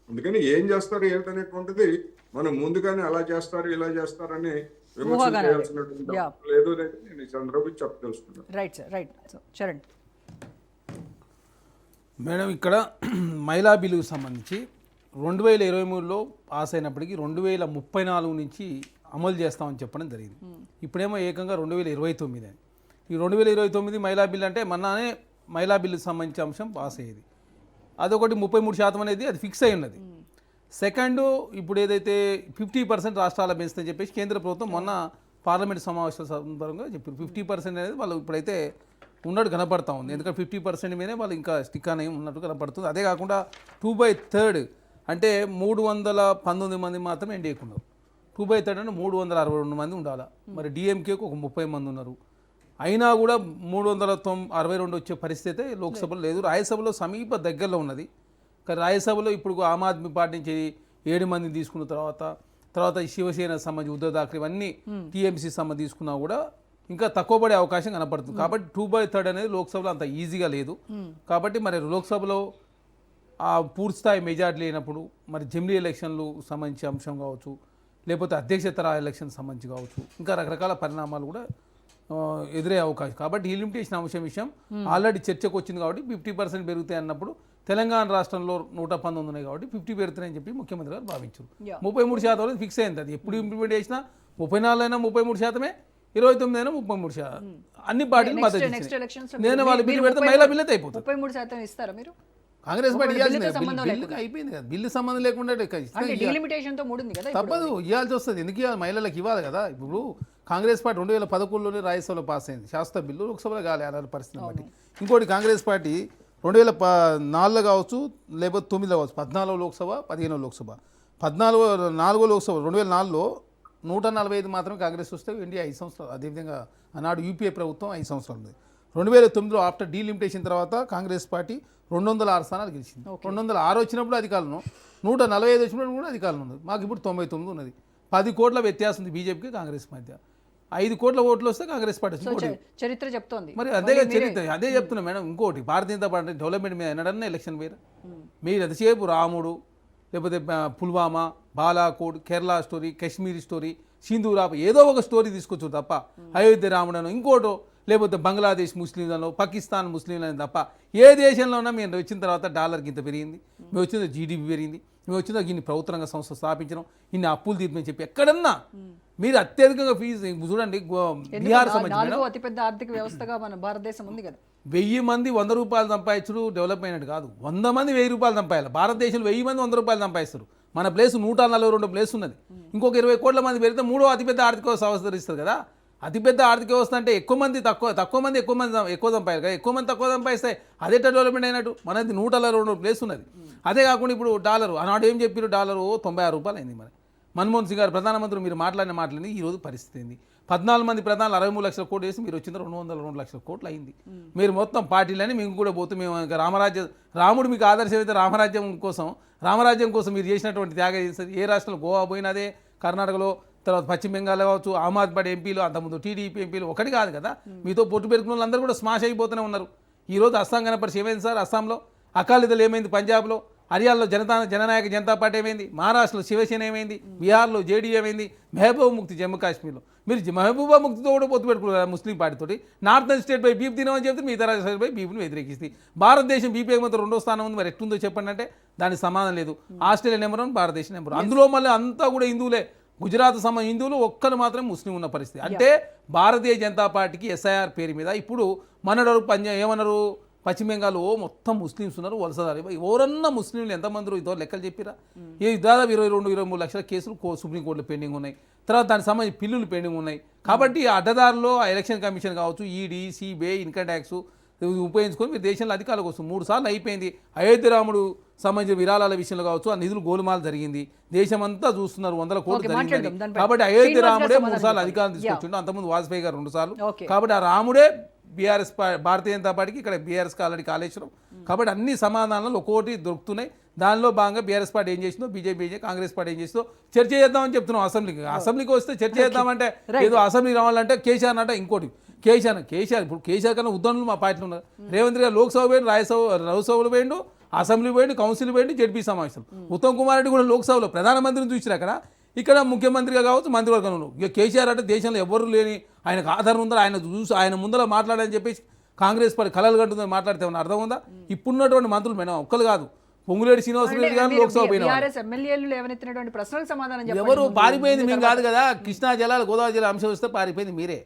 అందుకని ఏం చేస్తారు ఏమిటనేటువంటిది మనం ముందుగానే అలా చేస్తారు ఇలా చేస్తారని విమర్శలు చేయాల్సినటువంటి లేదు అనేది నేను ఈ సందర్భంగా చెప్పదలుచుకున్నాను. Right sir right Charan. Madam ఇక్కడ మహిళా బిల్లుకు సంబంధించి 2023లో పాస్ అయినప్పటికీ 2034 నుంచి అమలు చేస్తామని చెప్పడం జరిగింది. ఇప్పుడేమో ఏకంగా 2029 అని. ఈ 2029 మహిళా బిల్లు అంటే మొన్ననే మహిళా బిల్లుకు సంబంధించిన అంశం పాస్ అయ్యేది. అదొకటి 33% అనేది అది ఫిక్స్ అయి ఉన్నది. సెకండ్ ఇప్పుడు ఏదైతే 50% రాష్ట్రాల పెంచుతుందని చెప్పేసి కేంద్ర ప్రభుత్వం మొన్న పార్లమెంట్ సమావేశాల సందర్భంగా చెప్పారు. 50% అనేది వాళ్ళు ఇప్పుడైతే ఉన్నట్టు కనపడతా ఉంది. ఎందుకంటే 50% మీదే వాళ్ళు ఇంకా స్టిక్ అని ఉన్నట్టు కనపడుతుంది. అదే కాకుండా 2/3 అంటే 319 మంది మాత్రమే ఎన్డీఏకున్నారు. 2/3 అంటే 362 మంది ఉండాలి. మరి డిఎంకేకు ఒక 30 మంది ఉన్నారు. అయినా కూడా 362 వచ్చే పరిస్థితి లోక్సభలో లేదు. రాజ్యసభలో సమీప దగ్గరలో ఉన్నది. కానీ రాజ్యసభలో ఇప్పుడు ఆమ్ ఆద్మీ పార్టీ నుంచి 7 మందిని తీసుకున్న తర్వాత శివసేన సంబంధించి ఉద్ధవ్ ఠాక్రే ఇవన్నీ టీఎంసీ సంబంధించి తీసుకున్నా కూడా ఇంకా తక్కువ పడే అవకాశం కనపడుతుంది. కాబట్టి 2/3 అనేది లోక్సభలో అంత ఈజీగా లేదు. కాబట్టి మరి లోక్సభలో ఆ పూర్తిస్థాయి మెజార్టీ లేనప్పుడు మరి జమిలీ ఎలక్షన్లు సంబంధించి అంశం కావచ్చు, లేకపోతే అధ్యక్షతర ఎలక్షన్ సంబంధించి కావచ్చు, ఇంకా రకరకాల పరిణామాలు కూడా ఎదురే అవకాశం. కాబట్టి ఈ లిమిటేషన్ అంశం విషయం ఆల్రెడీ చర్చకు వచ్చింది. కాబట్టి 50% పెరుగుతాయి అన్నప్పుడు తెలంగాణ రాష్ట్రంలో 119 ఉన్నాయి కాబట్టి 50 పెరుగుతాయని చెప్పి ముఖ్యమంత్రి గారు భావించారు. 33% ఫిక్స్ అయింది. అది ఎప్పుడు ఇంప్లిమెంట్ చేసినా 34 అయినా 33%, 29 అయినా 33%. అన్ని పార్టీలు మద్దతు ఇచ్చాయి. నేను వాళ్ళు బిల్లు పెడితే మహిళా బిల్లు అయితే అయిపోతుంది. 33% ఇస్తారా మీరు? కాంగ్రెస్ పార్టీ బిల్లుకి అయిపోయింది కదా. బిల్లు సంబంధం లేకుండా తప్పదు, ఇవ్వాల్సి వస్తుంది. ఎందుకు ఇవ్వాలి? మహిళలకు ఇవ్వాలి కదా. ఇప్పుడు కాంగ్రెస్ పార్టీ 2011లోనే రాజ్యసభలో పాస్ అయింది శాస్త్ర బిల్లు. లోక్సభలో కాలే అలాంటి పరిస్థితిని బట్టి. ఇంకోటి కాంగ్రెస్ పార్టీ 2004 కావచ్చు లేకపోతే 9 కావచ్చు, 14 లోక్సభ 15 లోక్సభ, 4 లోక్సభ 2004లో 145 మాత్రం కాంగ్రెస్ వస్తే ఇండియా 5 సంవత్సరాలు. అదేవిధంగా ఆనాడు యూపీఏ ప్రభుత్వం 5 సంవత్సరాలు ఉంది. 2009లో ఆఫ్టర్ డీలిమిటేషన్ తర్వాత కాంగ్రెస్ పార్టీ 206 స్థానాలు గెలిచింది. 206 వచ్చినప్పుడు అధికారంలో, 145 వచ్చినప్పుడు కూడా అధికారంలో ఉంది. మాకు ఇప్పుడు 99 ఉన్నది. 10 కోట్ల వ్యత్యాసం ఉంది బీజేపీకి కాంగ్రెస్ మధ్య. 5 కోట్ల ఓట్లు వస్తే కాంగ్రెస్ పార్టీ చరిత్ర చెప్తోంది. మరి అదే చరిత్ర, అదే చెప్తున్నా మేడం. ఇంకోటి భారతీయ జనతా పార్టీ డెవలప్మెంట్ మీద ఎన్నడన్నా ఎలక్షన్ వేరు. మీరు ఎంతసేపు రాముడు, లేకపోతే పుల్వామా, బాలాకోట్, కేరళ స్టోరీ, కాశ్మీర్ స్టోరీ, సింధూరాప్ ఏదో ఒక స్టోరీ తీసుకొచ్చు తప్ప అయోధ్య రాముడనో ఇంకోటో, లేకపోతే బంగ్లాదేశ్ ముస్లింలను, పాకిస్తాన్ ముస్లింలను తప్ప ఏ దేశంలో ఉన్నా మేము వచ్చిన తర్వాత డాలర్కి ఇంత పెరిగింది, మేము వచ్చిన జీడిపి పెరిగింది, మేము వచ్చిన ఇన్ని ప్రభుత్వ రంగ సంస్థ స్థాపించడం, ఇన్ని అప్పులు తీర్చమని చెప్పి ఎక్కడన్నా మీరు అత్యధికంగా ఫీజు చూడండి. బీహార్ సంబంధించిన అతిపెద్ద ఆర్థిక వ్యవస్థగా మన భారతదేశం ఉంది కదా. 1000 మంది 100 రూపాయలు సంపాదించడు డెవలప్మెంట్ కాదు. 100 మంది 1000 రూపాయలు సంపాదాలి. భారతదేశంలో 1000 మంది 100 రూపాయలు సంపాదిస్తారు. మన ప్లేస్ 142 ప్లేస్ ఉన్నది. ఇంకొక 20 కోట్ల మంది పెరిగితే 3వ అతిపెద్ద ఆర్థిక వ్యవస్థ అవతరిస్తుంది కదా. అతిపెద్ద ఆర్థిక వ్యవస్థ అంటే ఎక్కువ మంది తక్కువ మంది ఎక్కువ సంపాదాలి కదా. ఎక్కువ మంది తక్కువ సంపాదిస్తే అదే డెవలప్మెంట్ అయినట్టు. మనది 142 ప్లేస్ ఉన్నది. అదే కాకుండా ఇప్పుడు డాలరు ఆనాడు ఏం చెప్పారు, డాలరు 96 రూపాయలు అయింది. మరి మన్మోహన్ సింగ్ గారు ప్రధానమంత్రి మీరు మాట్లాడిన ఈరోజు పరిస్థితి ఏంది? 14 మంది ప్రధానులు 63 లక్షల కోట్లు వేసి మీరు వచ్చింది 202 లక్షల కోట్లు అయింది. మీరు మొత్తం పార్టీలని మేము కూడా పోతే మేము ఇంకా రాముడు మీకు ఆదర్శం అయితే రామరాజ్యం కోసం మీరు చేసినటువంటి త్యాగం చేస్తుంది. ఏ రాష్ట్రంలో గోవా పోయినదే, కర్ణాటకలో, తర్వాత పశ్చిమ బెంగాల్ కావచ్చు, ఆమ్ ఆద్మీ పార్టీ ఎంపీలు, అంతకుముందు టీడీపీ ఎంపీలు ఒకటి కాదు కదా, మీతో పొట్టు పెరుకున్న వాళ్ళందరూ కూడా స్మాష్ అయిపోతూనే ఉన్నారు. ఈరోజు అస్సాం కనపరిచి ఏమైంది సార్? అస్సాంలో అకాలీదళ్ ఏమైంది? పంజాబ్లో, హర్యానాలో జననాయక జనతా పార్టీ ఏమైంది? మహారాష్ట్రలో శివసేన ఏమైంది? బీహార్లో జేడీ ఏమైంది? మెహబూబా ముక్తి జమ్మూ కాశ్మీర్లో మీరు మెహబూబా ముక్తితో కూడా పొత్తు పెట్టుకున్నారు ముస్లిం పార్టీతోటి. నార్థన్ స్టేట్ పై బీప్ తినమని చెప్తే మిగతా రాష్ట్రాల పై బీప్ని వ్యతిరేకిస్తుంది. భారతదేశం బీపీ ఎగుమతి 2వ స్థానం ఉంది, మరి ఎట్లుందో చెప్పండి అంటే దానికి సమాధానం లేదు. ఆస్ట్రేలియా నెంబర్ 1, భారతదేశం నెంబర్ 1. అందులో మళ్ళీ అంతా కూడా హిందువులే. గుజరాత్ హిందువులు ఒక్కరు మాత్రం ముస్లిం ఉన్న పరిస్థితి. అంటే భారతీయ జనతా పార్టీకి ఎస్ఐఆర్ పేరు మీద ఇప్పుడు మనడు ఏమన్నారు, పశ్చిమ బెంగాల్ మొత్తం ముస్లిమ్స్ ఉన్నారు, వలసదారు. ఎవరన్నా ముస్లింలు ఎంతమంది ఇదో లెక్కలు చెప్పిరా? ఈ దాదాపు 22-23 లక్షల కేసులు సుప్రీంకోర్టులో పెండింగ్ ఉన్నాయి. తర్వాత దానికి సంబంధించి పిల్లులు పెండింగ్ ఉన్నాయి. కాబట్టి ఆ అడ్డదారులో ఆ ఎలక్షన్ కమిషన్ కావచ్చు, ఈడీ, సిబిఐ, ఇన్కమ్ ట్యాక్స్ ఉపయోగించుకొని మీరు దేశంలో అధికారులకు వస్తుంది. 3 సార్లు అయిపోయింది. అయోధ్య రాముడు సంబంధించిన విరాళాల విషయంలో కావచ్చు, ఆ నిధులు గోలుమాలు జరిగింది. దేశమంతా చూస్తున్నారు, 100 కోట్లు జరిగింది. కాబట్టి అయోధ్య రాముడే 3 సార్లు అధికారం తీసుకొచ్చిండు, అంతకుముందు వాజ్పేయి గారు 2 సార్లు. కాబట్టి ఆ రాముడే బీఆర్ఎస్ భారతీయ జనతా పార్టీకి, ఇక్కడ బీఆర్ఎస్కి ఆల్రెడీ కాళేశ్వరం. కాబట్టి అన్ని సమాధానాలు ఒక్కోటి దొరుకుతున్నాయి. దానిలో భాగంగా బీఆర్ఎస్ పార్టీ ఏం చేసిందో, బీజేపీ కాంగ్రెస్ పార్టీ ఏం చేసిందో చర్చ చేద్దామని చెప్తున్నాం. అసెంబ్లీకి వస్తే చర్చ చేద్దామంటే ఏదో అసెంబ్లీ రావాలంటే కేసీఆర్ అంటే ఇంకోటి కేసీఆర్ ఇప్పుడు కేసీఆర్ కన్నా ఉద్దండులు మా పార్టీలో ఉన్నారు. రేవంత్ గారు లోక్సభ పోయిండు, రాజ్యసభలో పోయిండు, అసెంబ్లీ పోయిండు, కౌన్సిల్ పోయిండు, జడ్పీ సమావేశం. ఉత్తమ్ కుమార్ రెడ్డి కూడా లోక్సభలో ప్రధానమంత్రిని చూసినా అక్కడ, ఇక్కడ ముఖ్యమంత్రిగా కావచ్చు, మంత్రివర్గంలో. ఇక కేసీఆర్ అంటే దేశంలో ఎవరు లేని ఆయనకు ఆధారం ఉందా, ఆయన చూసి ఆయన ముందర మాట్లాడాలని చెప్పేసి కాంగ్రెస్ పార్టీ కలలు కట్టుందని మాట్లాడితే ఏమన్నా అర్థం ఉందా? ఇప్పుడున్నటువంటి మంత్రులు మేడం ఒక్కరు కాదు, పొంగులేటి శ్రీనివాసరెడ్డి గారు లోక్సభ పోయిన ఎవరు పారిపోయింది మేము కాదు కదా. కృష్ణా జలాలు, గోదావరి జిల్లా అంశం వస్తే పారిపోయింది మీరే.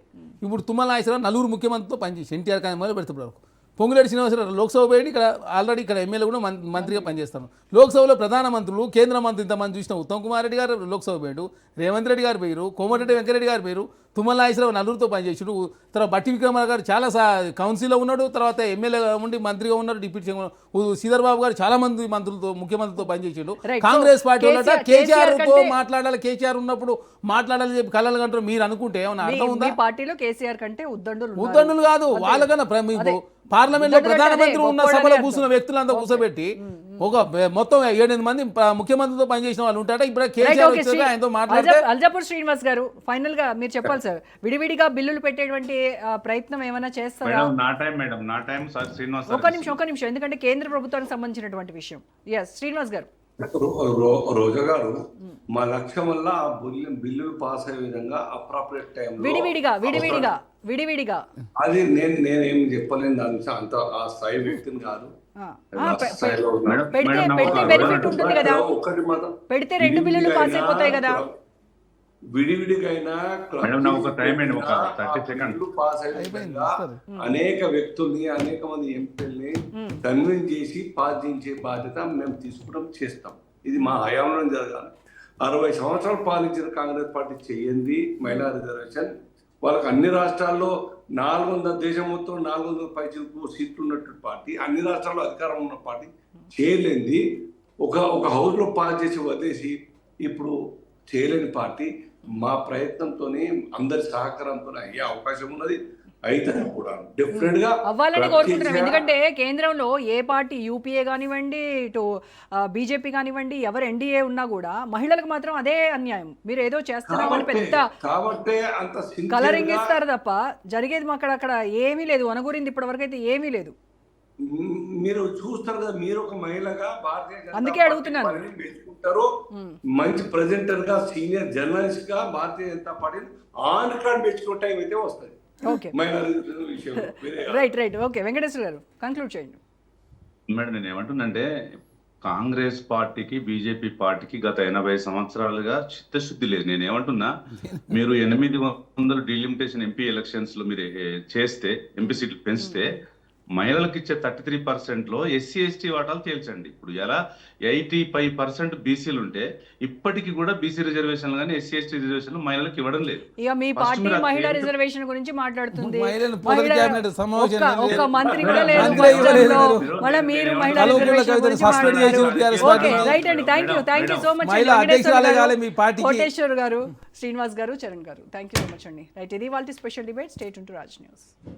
ఇప్పుడు తుమ్మల నాగేశ్వరరావు 4 ముఖ్యమంత్రితో పనిచేసి ఎన్టీఆర్ కానీ మొదలు పెడుతున్నారు వరకు. పొంగులేటి శ్రీనివాసరెడ్డి లోక్సభ పోయి ఇక్కడ ఆల్రెడీ ఇక్కడ ఎమ్మెల్యే కూడా మంత్రిగా పనిచేస్తాను. లోక్సభలో ప్రధానమంత్రులు, కేంద్ర మంత్రి ఇంతమంది చూసిన ఉత్తమ్ కుమార్ రెడ్డి గారు లోక్సభ పోయాడు, రేవంత్ రెడ్డి గారు పోయారు, కోమటిరెడ్డి వెంకరెడ్డి గారు పోయారు, తుమ్మల నాగేశ్వరరావు 4తో పనిచేసాడు. తర్వాత బట్టి విక్రమార్ గారు చాలా కౌన్సిల్లో ఉన్నాడు, తర్వాత ఎమ్మెల్యే ఉండి మంత్రిగా ఉన్నాడు, డిప్యూటీ శ్రీధర్ బాబు గారు చాలా మంది ముఖ్యమంత్రితో పనిచేసాడు. కాంగ్రెస్ పార్టీ వాళ్ళ కేసీఆర్తో మాట్లాడాలి, కేసీఆర్ ఉన్నప్పుడు మాట్లాడాలని చెప్పి కలలు కంటారు. మీరు అనుకుంటే ఏమన్నా అర్థం ఉందా? పార్టీలో కేసీఆర్ కంటే ఉద్దండులు కాదు, వాళ్ళకన్నా పార్లమెంట్ లో ప్రధానమంత్రి ఉన్న సభలో కూర్చున్న వ్యక్తులంతా కూర్చోబెట్టి ఒక మొత్తం 7-8 మంది ముఖ్యమంత్రితో పనిచేసిన వాళ్ళు ఉంటాట. ఇప్పుడు కేసీఆర్ ఆయనతో మాట్లాడితే అల్జాపూర్ శ్రీనివాస్ గారు ఫైనల్ గా మీరు చెప్పాలి సార్, విడివిడిగా బిల్లులు పెట్టేటువంటి ప్రయత్నం ఏమైనా చేస్తారా? ఒక నిమిషం, ఎందుకంటే కేంద్ర ప్రభుత్వానికి సంబంధించినటువంటి విషయం. ఎస్ శ్రీనివాస్ గారు. రోజా గారు, మా లక్ష్యం వల్ల ఆ బిల్లులు పాస్ అయ్యే విధంగా అప్రాపరియేట్ టైం విడివిడిగా అది నేనేం చెప్పలేను. దాని అంత ఆ స్థాయి వ్యక్తిని కాదు. పెడితే 2 బిల్లులు పాస్ అయిపోతాయి కదా. విడివిడిగైనా పాస్ అయ్యే విధంగా అనేక వ్యక్తుల్ని, అనేక మంది ఎంపీల్ని కన్విన్స్ చేసి పాస్ చేయించే బాధ్యత మేము చేస్తాం. ఇది మా హయాంలో జరగాలి. 60 సంవత్సరాలు పాలించిన కాంగ్రెస్ పార్టీ చెయ్యింది మహిళా రిజర్వేషన్. వాళ్ళకి అన్ని రాష్ట్రాల్లో 400 దేశం మొత్తం 400 పైచిలకు సీట్లు ఉన్నటువంటి పార్టీ, అన్ని రాష్ట్రాల్లో అధికారం ఉన్న పార్టీ చేయలేంది. ఒక హౌస్లో పాస్ చేసి వదిలేసి ఇప్పుడు చేయలేని పార్టీ మా ప్రయత్నంతోనే, అందరి సహకారంతో అయ్యే అవకాశం ఉన్నది. అయితే కూడా డెఫినెట్ గా అవ్వాలని కోరుకుంటున్నాం. ఎందుకంటే కేంద్రంలో ఏ పార్టీ, యూపీఏ కానివ్వండి, ఇటు బీజేపీ కానివ్వండి, ఎవరు ఎన్డీఏ ఉన్నా కూడా మహిళలకు మాత్రం అదే అన్యాయం. మీరు ఏదో చేస్తున్నామని పెద్ద కాబట్టి అంత కలరింగ్ ఇస్తారు తప్ప జరిగేది అక్కడ ఏమీ లేదు. వనగూరింది ఇప్పటి వరకు అయితే ఏమీ లేదు. మీరు చూస్తారు కదా, మీరు ఒక మహిళగా భారతీయ అందుకే అడుగుతున్నాను. మెచ్చుకుంటారు. మంచి ప్రెజెంటర్ గా, సీనియర్ జర్నలిస్ట్ గా భారతీయ జనతా పార్టీ ఆన్ రికార్డ్ మెచ్చుకునే టైం అయితే వస్తుంది. రైట్ ఓకే వెంకటేశ్వర గారు కంక్లూడ్ చేయండి. మేడం నేను ఏమంటున్నంటే, కాంగ్రెస్ పార్టీకి బీజేపీ పార్టీకి గత 80 సంవత్సరాలుగా చిత్తశుద్ధి లేదు. నేను ఏమంటున్నా, మీరు 800 డీలిమిటేషన్ ఎంపీ ఎలక్షన్స్ లో మీరు చేస్తే, ఎంపీ సీట్లు పెంచితే మహిళలకు ఇచ్చే 33%లో ఎస్సీ ఎస్టీ వాటాలు తేల్చండి. ఇప్పుడు ఎలా 85% బీసీలు ఉంటే ఇప్పటికీ కూడా బీసీ రిజర్వేషన్లు కానీ ఎస్సీ ఎస్టీ రిజర్వేషన్లు మహిళలకు ఇవ్వడం లేదు. ఇక మీ First పార్టీ మీరు మహిళా ఏంటి- రిజర్వేషన్ గురించి మాట్లాడుతుంది. మహిళలు పొదల క్యాబినెట్ సమావేశం ఒక్క మంత్రి కూడా లేదు మంత్రి ఇవ్వలేదు. పక్షంలో. మళ్ళీ మీరు మహిళా కలుపుల రిజర్వేషన్ కవితను గురించి సస్పెండ్ చేసి మాట్లాడారు. TRS ఓకే పార్టీని. రైట్ అండి, థ్యాంక్ యూ సో మచ్ మహిళా అధ్యక్షురాలే కాలే మీ పార్టీకి. కోటేశ్వర్ గారు, శ్రీనివాస్ గారు, చరణ్ గారు, థ్యాంక్ యూ సో మచ్ అండి. రైట్, ఇది వాళ్ళ special debate. Stay tune to Raj news.